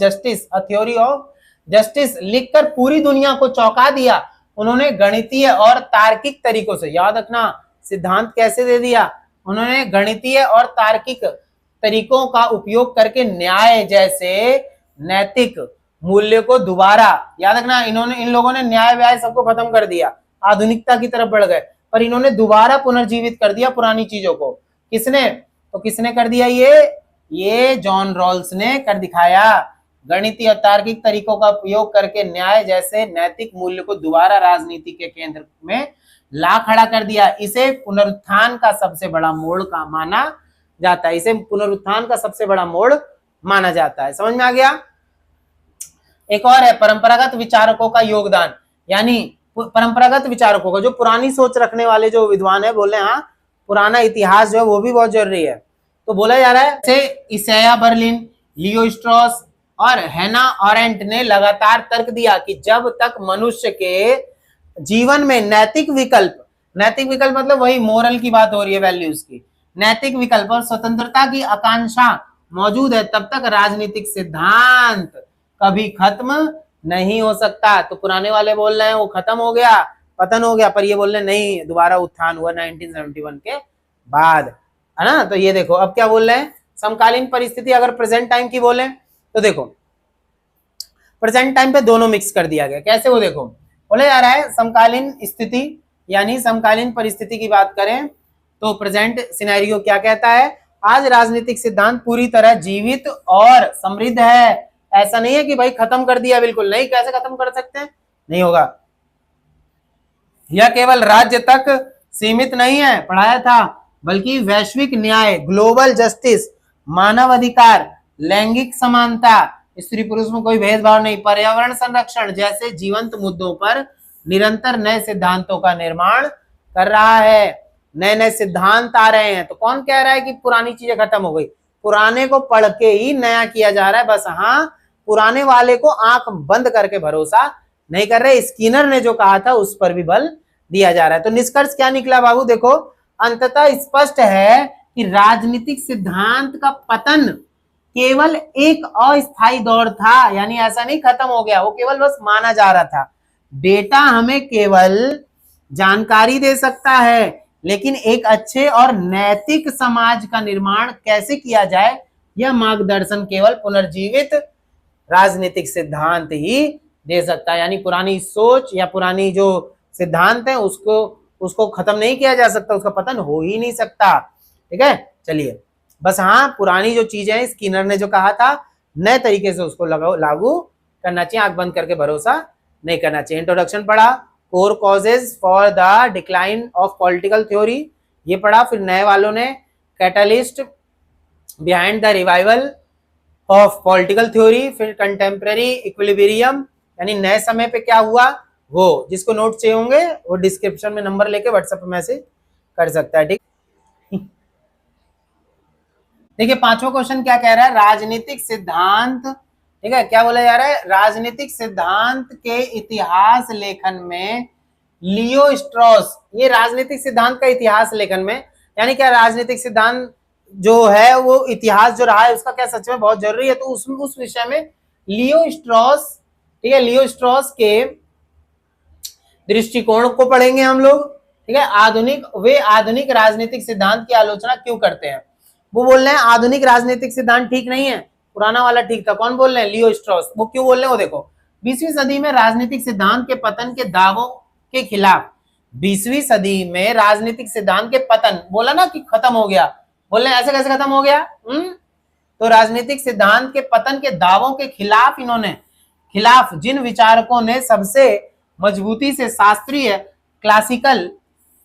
जस्टिस लिखकर पूरी दुनिया को चौंका दिया। उन्होंने गणितीय और तार्किक तरीकों से, याद रखना सिद्धांत कैसे दे दिया, उन्होंने गणितीय और तार्किक तरीकों का उपयोग करके न्याय जैसे नैतिक मूल्य को दोबारा, याद रखना इन लोगों ने न्याय व्याय सबको खत्म कर दिया, आधुनिकता की तरफ बढ़ गए, पर इन्होंने दोबारा पुनर्जीवित कर दिया पुरानी चीजों को। किसने कर दिया, ये जॉन रॉल्स ने कर दिखाया। गणितीय और तार्किक तरीकों का उपयोग करके न्याय जैसे नैतिक मूल्य को दोबारा राजनीति के केंद्र में ला खड़ा कर दिया। इसे पुनरुत्थान का सबसे बड़ा मोड़ का माना जाता है, समझ में आ गया। एक और है परंपरागत विचारकों का योगदान, यानी परंपरागत विचारकों का, जो पुरानी सोच रखने वाले जो विद्वान है, बोले हाँ पुराना इतिहास जो है वो भी बहुत जरूरी है। तो बोला जा रहा है जैसे इसाया बर्लिन, लियो स्ट्रॉस और हैना ऑरेंट ने लगातार तर्क दिया कि जब तक मनुष्य के जीवन में नैतिक विकल्प मतलब वही मोरल की बात हो रही है, वैल्यूज की, नैतिक विकल्प और स्वतंत्रता की आकांक्षा मौजूद है, तब तक राजनीतिक सिद्धांत कभी खत्म नहीं हो सकता। तो पुराने वाले बोल रहे हैं वो खत्म हो गया, पतन हो गया, पर ये बोल रहे नहीं, दोबारा उत्थान हुआ 1971 के बाद, है ना। तो ये देखो अब क्या बोल रहे हैं, समकालीन परिस्थिति, अगर प्रेजेंट टाइम की बोले तो देखो प्रेजेंट टाइम पे दोनों मिक्स कर दिया गया। कैसे, वो देखो बोले जा रहा है समकालीन स्थिति यानी समकालीन परिस्थिति की बात करें तो प्रेजेंट सिनेरियो क्या कहता है, आज राजनीतिक सिद्धांत पूरी तरह जीवित और समृद्ध है। ऐसा नहीं है कि भाई खत्म कर दिया, बिल्कुल नहीं, कैसे खत्म कर सकते हैं, नहीं होगा। यह केवल राज्य तक सीमित नहीं है, पढ़ाया था, बल्कि वैश्विक न्याय, ग्लोबल जस्टिस, मानव अधिकार, लैंगिक समानता, स्त्री पुरुष में कोई भेदभाव नहीं, पर्यावरण संरक्षण जैसे जीवंत मुद्दों पर निरंतर नए सिद्धांतों का निर्माण कर रहा है। नए नए सिद्धांत आ रहे हैं, तो कौन कह रहा है कि पुरानी चीजें खत्म हो गई, पुराने को पढ़ के ही नया किया जा रहा है। बस हाँ, पुराने वाले को आंख बंद करके भरोसा नहीं कर रहे, स्किनर ने जो कहा था उस पर भी बल दिया जा रहा है। तो निष्कर्ष क्या निकला बाबू, देखो अंततः स्पष्ट है कि राजनीतिक सिद्धांत का पतन केवल एक अस्थायी दौर था, यानी ऐसा नहीं खत्म हो गया, वो केवल बस माना जा रहा था। डेटा हमें केवल जानकारी दे सकता है, लेकिन एक अच्छे और नैतिक समाज का निर्माण कैसे किया जाए, यह मार्गदर्शन केवल पुनर्जीवित राजनीतिक सिद्धांत ही दे सकता है, यानी पुरानी सोच या पुरानी जो सिद्धांत है उसको खत्म नहीं किया जा सकता, उसका पतन हो ही नहीं सकता। ठीक है, चलिए बस हाँ, पुरानी जो चीजें हैं स्किनर ने जो कहा था नए तरीके से उसको लागू करना चाहिए, आंख बंद करके भरोसा नहीं करना चाहिए। इंट्रोडक्शन पढ़ा, core causes for the decline of political theory ये पढ़ा, फिर नए वालों ने catalyst behind the revival of political theory, फिर कंटेम्प्रेरी इक्विलिब्रियम यानी नए समय पे क्या हुआ, वो जिसको नोट चाहिए होंगे वो डिस्क्रिप्शन में नंबर लेके व्हाट्सएप पे मैसेज कर सकता है। ठीक, देखिए पांचवा क्वेश्चन क्या कह रहा है, राजनीतिक सिद्धांत, ठीक है, क्या बोला जा रहा है, राजनीतिक सिद्धांत के इतिहास लेखन में लियो स्ट्रॉस, ये राजनीतिक सिद्धांत का इतिहास लेखन में यानी क्या, राजनीतिक सिद्धांत जो है वो इतिहास जो रहा है उसका क्या सच में बहुत जरूरी है, तो उस विषय में लियो स्ट्रॉस, ठीक है, लियो स्ट्रॉस के दृष्टिकोण को पढ़ेंगे हम लोग। ठीक है, आधुनिक राजनीतिक सिद्धांत की आलोचना क्यों करते हैं, वो बोल रहे हैं आधुनिक राजनीतिक सिद्धांत ठीक नहीं है, पुराना वाला ठीक था। कौन बोल रहे हैं, लियो स्ट्रॉस। वो क्यों बोल रहे हैं, वो देखो, 20वीं सदी में राजनीतिक सिद्धांत के पतन के दावों के खिलाफ, 20वीं सदी में राजनीतिक सिद्धांत के पतन, बोला ना कि खत्म हो गया, बोल रहे हैं ऐसे कैसे खत्म हो गया, तो राजनीतिक सिद्धांत के पतन के दावों के खिलाफ जिन विचारकों ने सबसे मजबूती से शास्त्रीय क्लासिकल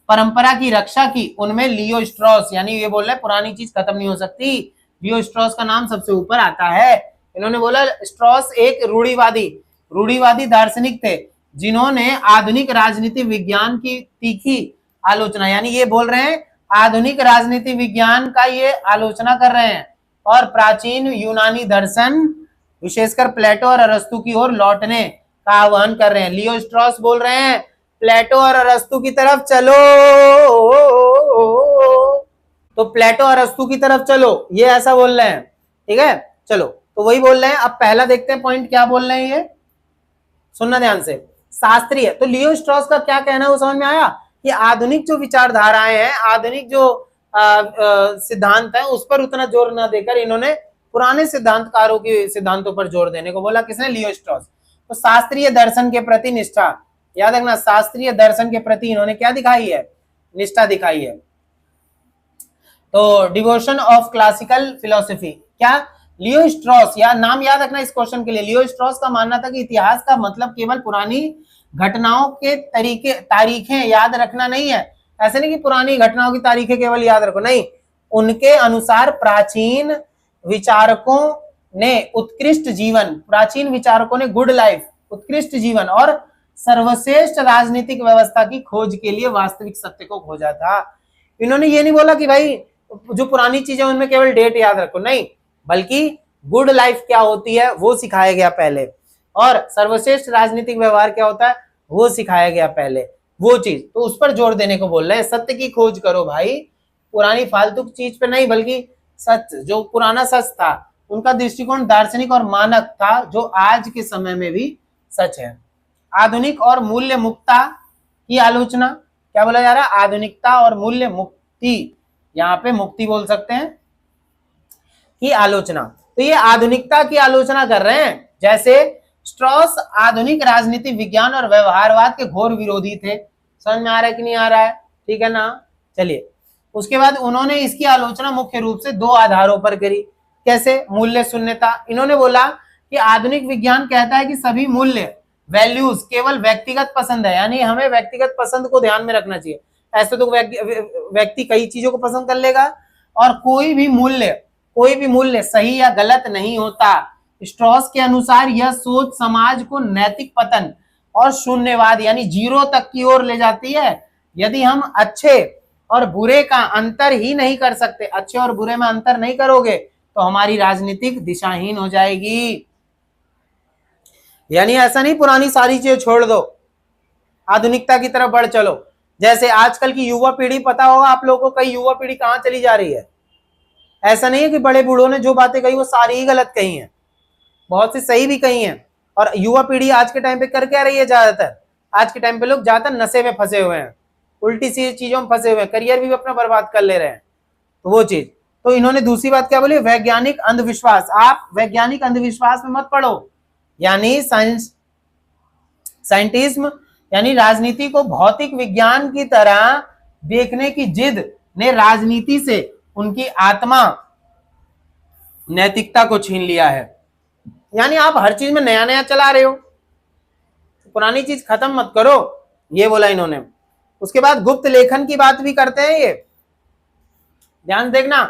परंपरा की रक्षा की, उनमें लियो स्ट्रॉस, यानी ये बोल रहे हैं पुरानी चीज खत्म नहीं हो सकती, लियो स्ट्रॉस का नाम सबसे ऊपर आता है। इन्होंने बोला स्ट्रॉस एक रूढ़िवादी दार्शनिक थे जिन्होंने आधुनिक राजनीति विज्ञान की तीखी आलोचना, यानी ये बोल रहे हैं आधुनिक राजनीति विज्ञान का ये आलोचना कर रहे हैं और प्राचीन यूनानी दर्शन विशेषकर प्लेटो और अरस्तु की ओर लौटने का आह्वान कर रहे हैं। लियो स्ट्रॉस बोल रहे हैं प्लेटो और अरस्तु की तरफ चलो, तो प्लेटो और अरस्तु की तरफ चलो, ये ऐसा बोल रहे हैं। ठीक है, चलो तो वही बोल रहे हैं। अब पहला देखते हैं पॉइंट क्या बोल रहे हैं, ये सुनना ध्यान से। शास्त्रीय, तो लियो स्ट्रॉस का क्या कहना है वो समझ में आया कि आधुनिक जो विचारधाराएं हैं, आधुनिक जो सिद्धांत है उस पर उतना जोर ना देकर इन्होंने पुराने सिद्धांतकारों के सिद्धांतों पर जोर देने को बोला। किसने, लियो स्ट्रॉस। तो शास्त्रीय दर्शन के प्रति निष्ठा, याद रखना, शास्त्रीय दर्शन के प्रति इन्होंने क्या दिखाई है, निष्ठा दिखाई है। तो डिवोशन ऑफ क्लासिकल फिलोसफी, क्या, लियो स्ट्रॉस, या नाम याद रखना इस क्वेश्चन के लिए, लियो स्ट्रॉस का मानना था कि इतिहास का मतलब केवल पुरानी घटनाओं के तारीखें याद रखना नहीं है। ऐसे नहीं कि पुरानी घटनाओं की तारीखें केवल याद रखो, नहीं, उनके अनुसार प्राचीन विचारकों ने उत्कृष्ट जीवन, प्राचीन विचारकों ने गुड लाइफ, उत्कृष्ट जीवन और सर्वश्रेष्ठ राजनीतिक व्यवस्था की खोज के लिए वास्तविक सत्य को खोजा था। इन्होंने ये नहीं बोला कि भाई जो पुरानी चीजें उनमें केवल डेट याद रखो, नहीं, बल्कि गुड लाइफ क्या होती है वो सिखाया गया पहले, और सर्वश्रेष्ठ राजनीतिक व्यवहार क्या होता है वो सिखाया गया पहले, वो चीज, तो उस पर जोर देने को बोल रहे हैं। सत्य की खोज करो भाई, पुरानी फालतू चीज पे नहीं, बल्कि सच, जो पुराना सच था, उनका दृष्टिकोण दार्शनिक और मानक था जो आज के समय में भी सच है। आधुनिक और मूल्य मुक्ता की आलोचना, क्या बोला जा रहा है, आधुनिकता और मूल्य मुक्ति, यहाँ पे मुक्ति बोल सकते हैं, की आलोचना। तो ये आधुनिकता की आलोचना कर रहे हैं। जैसे स्ट्रॉस आधुनिक राजनीति विज्ञान और व्यवहारवाद के घोर विरोधी थे। समझ में आ रहा है कि नहीं आ रहा है, ठीक है ना। चलिए, उसके बाद उन्होंने इसकी आलोचना मुख्य रूप से दो आधारों पर करी। कैसे, मूल्य शून्यता, इन्होंने बोला कि आधुनिक विज्ञान कहता है कि सभी मूल्य, वैल्यूज केवल व्यक्तिगत पसंद है, यानी हमें व्यक्तिगत पसंद को ध्यान में रखना चाहिए। ऐसे तो व्यक्ति कई चीजों को पसंद कर लेगा, और कोई भी मूल्य सही या गलत नहीं होता। स्ट्रॉस के अनुसार यह सोच समाज को नैतिक पतन और शून्यवाद यानी जीरो तक की ओर ले जाती है। यदि हम अच्छे और बुरे का अंतर ही नहीं कर सकते, अच्छे और बुरे में अंतर नहीं करोगे, तो हमारी राजनीतिक दिशाहीन हो जाएगी। यानी ऐसा नहीं पुरानी सारी चीजें छोड़ दो, आधुनिकता की तरफ बढ़ चलो। जैसे आजकल की युवा पीढ़ी, पता होगा आप लोगों को, कई युवा पीढ़ी कहां चली जा रही है। ऐसा नहीं है कि बड़े बूढ़ों ने जो बातें कही वो सारी ही गलत कही हैं, बहुत सी सही भी कही हैं। और युवा पीढ़ी आज के टाइम पे कर क्या रही है, ज्यादातर आज के टाइम पे लोग ज्यादातर नशे में फंसे हुए हैं, उल्टी सी चीजों में फंसे हुए हैं, करियर भी अपना बर्बाद कर ले रहे हैं, तो वो चीज। तो इन्होंने दूसरी बात क्या बोली, वैज्ञानिक अंधविश्वास। आप वैज्ञानिक अंधविश्वास में मत पड़ो, यानी साइंस साइंटिज्म यानी राजनीति को भौतिक विज्ञान की तरह देखने की जिद ने राजनीति से उनकी आत्मा नैतिकता को छीन लिया है। यानी आप हर चीज में नया नया चला रहे हो, पुरानी चीज खत्म मत करो, ये बोला इन्होंने। उसके बाद गुप्त लेखन की बात भी करते हैं ये, ध्यान देखना।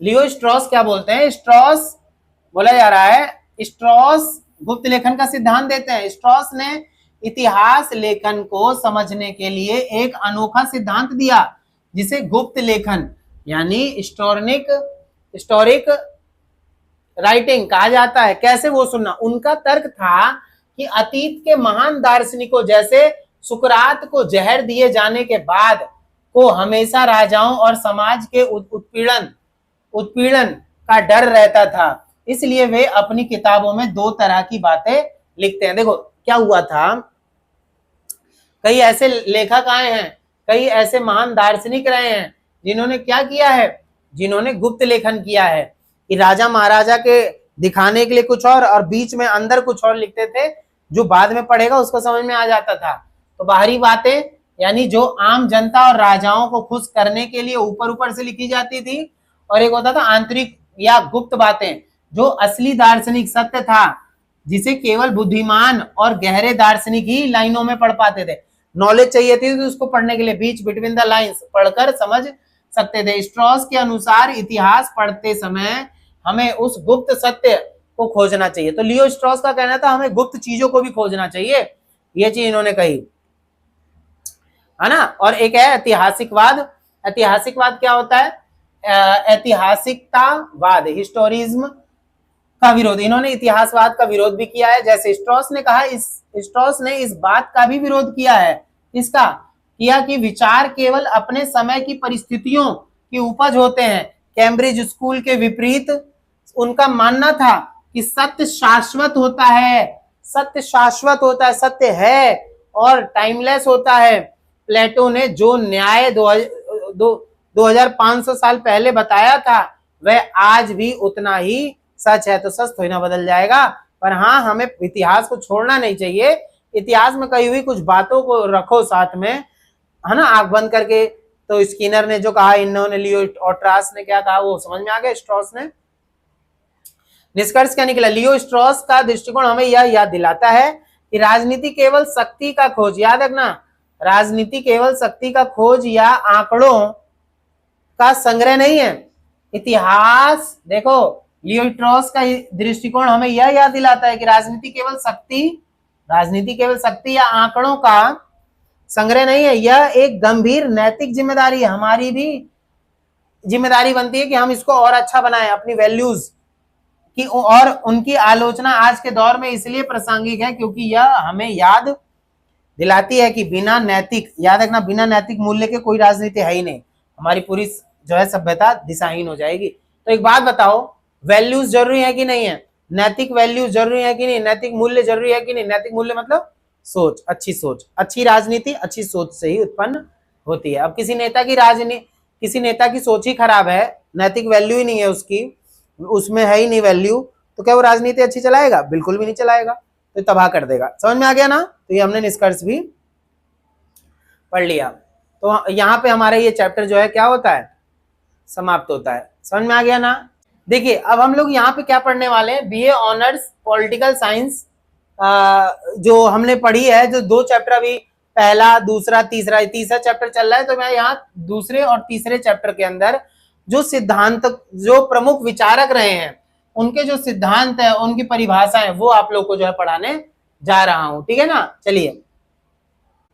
लियो स्ट्रॉस क्या बोलते हैं, स्ट्रॉस बोला जा रहा है, स्ट्रॉस गुप्त लेखन का सिद्धांत देते हैं। स्ट्रॉस ने इतिहास लेखन को समझने के लिए एक अनोखा सिद्धांत दिया जिसे गुप्त लेखन यानी हिस्टोरिक राइटिंग कहा जाता है। कैसे वो सुनना, उनका तर्क था कि अतीत के महान दार्शनिकों जैसे सुकरात को जहर दिए जाने के बाद को हमेशा राजाओं और समाज के उत्पीड़न का डर रहता था, इसलिए वे अपनी किताबों में दो तरह की बातें लिखते हैं। देखो क्या हुआ था, कई ऐसे लेखक आए हैं, कई ऐसे महान दार्शनिक रहे हैं जिन्होंने क्या किया है, जिन्होंने गुप्त लेखन किया है कि राजा महाराजा के दिखाने के लिए कुछ और बीच में अंदर कुछ और लिखते थे, जो बाद में पढ़ेगा उसको समझ में आ जाता था। तो बाहरी बातें यानी जो आम जनता और राजाओं को खुश करने के लिए ऊपर ऊपर से लिखी जाती थी, और एक होता था आंतरिक या गुप्त बातें जो असली दार्शनिक सत्य था, जिसे केवल बुद्धिमान और गहरे दार्शनिक ही लाइनों में पढ़ पाते थे। नॉलेज चाहिए थी तो उसको पढ़ने के लिए बीच बिटवीन द लाइंस पढ़कर समझ सकते थे। स्ट्रॉस के अनुसार इतिहास पढ़ते समय हमें उस गुप्त सत्य को खोजना चाहिए। तो लियो स्ट्रॉस का कहना था हमें गुप्त चीजों को भी खोजना चाहिए, ये चीज इन्होंने कही है ना। और एक है ऐतिहासिकवाद। ऐतिहासिकवाद क्या होता है, ऐतिहासिकतावाद, हिस्टोरिज्म का विरोध। इन्होंने इतिहासवाद का विरोध भी किया है, जैसे स्ट्रॉस ने कहा। स्ट्रॉस ने इस बात का भी विरोध किया है, इसका किया कि विचार केवल अपने समय की परिस्थितियों की उपज होते हैं। कैम्ब्रिज स्कूल के विपरीत उनका मानना था कि सत्य शाश्वत होता है, सत्य शाश्वत होता है, सत्य है और टाइमलेस होता है। प्लेटो ने जो न्याय 2500 साल पहले बताया था वह आज भी उतना ही सच है। तो सच थोड़ी ना बदल जाएगा, पर हाँ हमें इतिहास को छोड़ना नहीं चाहिए। इतिहास में कही हुई कुछ बातों को रखो साथ में, है ना, आंख बंद करके। तो स्किनर ने जो कहा, इन्होंने लियो और ट्रास ने क्या कहा वो समझ में आ गया। स्ट्रॉस ने निष्कर्ष क्या निकला, लियो स्ट्रॉस का दृष्टिकोण हमें यह याद दिलाता है कि राजनीति केवल शक्ति का खोज, याद रखना, राजनीति केवल शक्ति का खोज या आंकड़ों का संग्रह नहीं है। इतिहास देखो, लियो स्ट्रॉस का दृष्टिकोण हमें यह याद दिलाता है कि राजनीति केवल शक्ति या आंकड़ों का संग्रह नहीं है, यह एक गंभीर नैतिक जिम्मेदारी है। हमारी भी जिम्मेदारी बनती है कि हम इसको और अच्छा बनाएं, अपनी वैल्यूज की। और उनकी आलोचना आज के दौर में इसलिए प्रासंगिक है क्योंकि यह हमें याद दिलाती है कि बिना नैतिक, याद रखना, बिना नैतिक मूल्य के कोई राजनीति है ही नहीं। हमारी पूरी जो है सभ्यता दिशाहीन हो जाएगी। तो एक बात बताओ, वैल्यूज जरूरी है कि नहीं है, नैतिक वैल्यूज जरूरी है कि नहीं, नैतिक मूल्य जरूरी है कि नहीं। नैतिक मूल्य मतलब सोच, अच्छी राजनीति अच्छी सोच से ही उत्पन्न होती है। अब किसी नेता की सोच ही खराब है, नैतिक वैल्यू ही नहीं है उसकी, उसमें है ही नहीं वैल्यू, तो क्या वो राजनीति अच्छी चलाएगा? बिल्कुल भी नहीं चलाएगा, तो तबाह कर देगा। समझ में आ गया ना। तो ये हमने निष्कर्ष भी पढ़ लिया। तो यहाँ पे हमारा ये चैप्टर जो है क्या होता है, समाप्त होता है। समझ में आ गया ना। देखिए अब हम लोग यहाँ पे क्या पढ़ने वाले हैं, बीए ऑनर्स पॉलिटिकल साइंस जो हमने पढ़ी है, जो 2 चैप्टर अभी, पहला दूसरा तीसरा चैप्टर चल रहा है। तो मैं यहाँ दूसरे और तीसरे चैप्टर के अंदर जो सिद्धांत, जो प्रमुख विचारक रहे हैं, उनके जो सिद्धांत है, उनकी परिभाषा है, वो आप लोग को जो है पढ़ाने जा रहा हूं, ठीक है ना। चलिए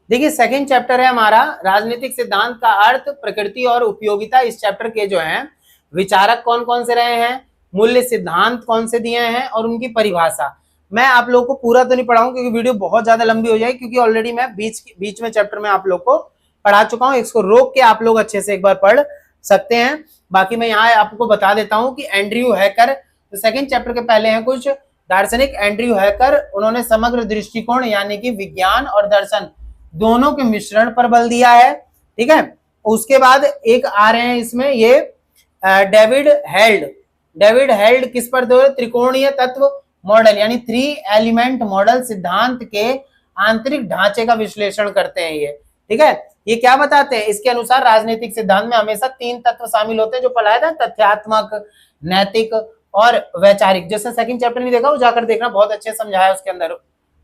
देखिए, सेकंड चैप्टर है हमारा राजनीतिक सिद्धांत का अर्थ, प्रकृति और उपयोगिता। इस चैप्टर के जो है विचारक कौन कौन से रहे हैं, मूल्य सिद्धांत कौन से दिए हैं और उनकी परिभाषा। मैं आप लोग को पूरा तो नहीं पढ़ाऊं क्योंकि वीडियो बहुत ज्यादा लंबी हो जाएगी, क्योंकि ऑलरेडी मैं बीच में चैप्टर में आप लोग को पढ़ा चुका हूं। इसको रोक के आप लोग अच्छे से एक बार पढ़ सकते हैं। बाकी मैं यहाँ आपको बता देता हूं कि एंड्रयू हैकर, तो सेकंड चैप्टर के पहले हैं कुछ दार्शनिक। एंड्रयू हैकर, उन्होंने समग्र दृष्टिकोण यानी कि विज्ञान और दर्शन दोनों के मिश्रण पर बल दिया है, ठीक है। उसके बाद एक आ रहे हैं इसमें ये डेविड हेल्ड किस पर दो, त्रिकोणीय तत्व मॉडल यानी 3 एलिमेंट मॉडल सिद्धांत के आंतरिक ढांचे का विश्लेषण करते हैं ये, ठीक है। ये क्या बताते हैं, इसके अनुसार राजनीतिक सिद्धांत में हमेशा 3 तत्व शामिल होते हैं जो पढ़ाया था, तथ्यात्मक, नैतिक और वैचारिक। जैसे सेकंड चैप्टर में देखा वो जाकर देखना, बहुत अच्छे समझाया उसके अंदर,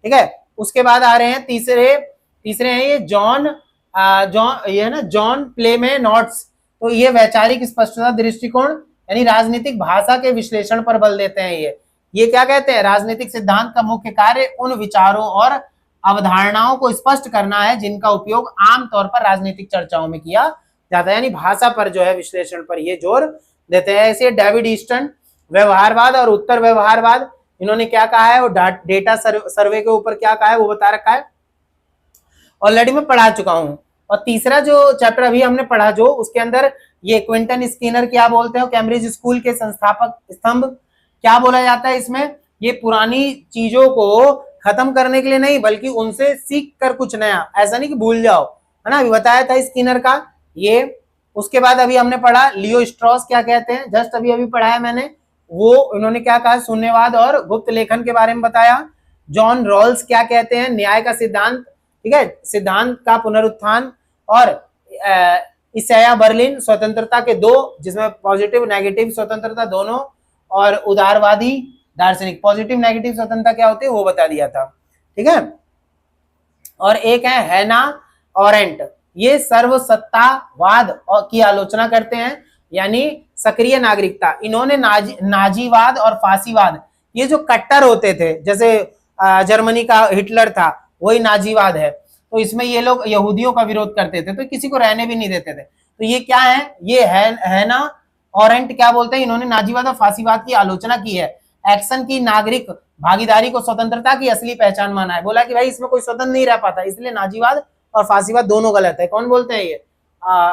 ठीक है। उसके बाद आ रहे हैं तीसरे हैं ये जॉन प्लेमे नोट्स। तो ये वैचारिक स्पष्टता दृष्टिकोण यानी राजनीतिक भाषा के विश्लेषण पर बल देते हैं। ये क्या कहते हैं, राजनीतिक सिद्धांत का मुख्य कार्य उन विचारों और अवधारणाओं को स्पष्ट करना है जिनका उपयोग आमतौर पर राजनीतिक चर्चाओं में किया जाता है, यानी भाषा पर जो है विश्लेषण पर ये जोर देते हैं। ऐसे डेविड ईस्टन व्यवहारवाद और उत्तर व्यवहारवाद, इन्होंने क्या कहा है, वो डेटा सर्वे के ऊपर क्या कहा है वो बता रखा है, ऑलरेडी मैं पढ़ा चुका हूं। और तीसरा जो चैप्टर अभी हमने पढ़ा जो उसके अंदर ये क्विंटन स्किनर क्या बोलते हैं, कैम्ब्रिज स्कूल के संस्थापक स्तंभ, क्या बोला जाता है इसमें, ये पुरानी चीजों को खत्म करने के लिए नहीं बल्कि उनसे सीख कर कुछ नया, ऐसा नहीं कि भूल जाओ, है ना, अभी बताया था स्किनर का ये। उसके बाद अभी हमने पढ़ा लियो स्ट्रॉस क्या कहते हैं, जस्ट अभी पढ़ा है मैंने, वो उन्होंने क्या कहा, शून्यवाद और गुप्त लेखन के बारे में बताया। जॉन रॉल्स क्या कहते हैं, न्याय का सिद्धांत, ठीक है, सिद्धांत का पुनरुत्थान। और इसाया बर्लिन स्वतंत्रता के 2, जिसमें पॉजिटिव नेगेटिव स्वतंत्रता दोनों, और उदारवादी दार्शनिक, पॉजिटिव नेगेटिव स्वतंत्रता क्या होती है वो बता दिया था, ठीक है। और एक है हैना ऑरेंट, ये सर्वसत्तावाद की आलोचना करते हैं, यानी सक्रिय नागरिकता। इन्होंने नाजीवाद और फांसीवाद, ये जो कट्टर होते थे, जैसे जर्मनी का हिटलर था वही नाजीवाद है, तो इसमें ये लोग यहूदियों का विरोध करते थे, तो किसी को रहने भी नहीं देते थे। तो ये क्या है, ये है ना ऑरेंट क्या बोलते हैं, इन्होंने नाजीवाद और फांसीवाद की आलोचना की है। एक्शन की नागरिक भागीदारी को स्वतंत्रता की असली पहचान माना है, बोला कि भाई इसमें कोई स्वतंत्र नहीं रह पाता, इसलिए नाजीवाद और फांसीवाद दोनों गलत है। कौन बोलते हैं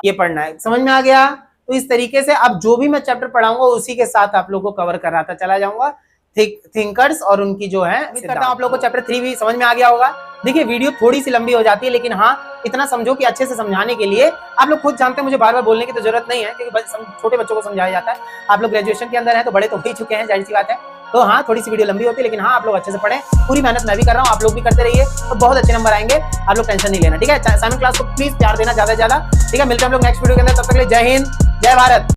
ये पढ़ना है, समझ में आ गया। तो इस तरीके से अब जो भी मैं चैप्टर पढ़ाऊंगा उसी के साथ आप लोगों को कवर कराता चला जाऊंगा, थिंकर्स और उनकी जो है, उम्मीद करता हूं आप लोगों को चैप्टर 3 भी समझ में आ गया होगा। देखिए वीडियो थोड़ी सी लंबी हो जाती है, लेकिन हाँ इतना समझो कि अच्छे से समझाने के लिए, आप लोग खुद जानते हैं मुझे बार बार बोलने की तो जरूरत नहीं है, क्योंकि छोटे बच्चों को समझाया जाता है। आप लोग ग्रेजुएशन के अंदर हैं तो बड़े तो हो ही चुके हैं, जाहिर सी बात है। तो हाँ थोड़ी सी वीडियो लंबी होती है, लेकिन हाँ आप लोग अच्छे से पढ़ें, पूरी मेहनत मैं भी कर रहा हूँ, आप लोग भी करते रहिए, तो बहुत अच्छे नंबर आएंगे, आप लोग टेंशन नहीं लेना, ठीक है। साइमन क्लास को प्लीज प्यार देना ज्यादा से ज्यादा, ठीक है। मिलते हैं हम लोग नेक्स्ट वीडियो के अंदर, तब तक के लिए जय हिंद, जय भारत।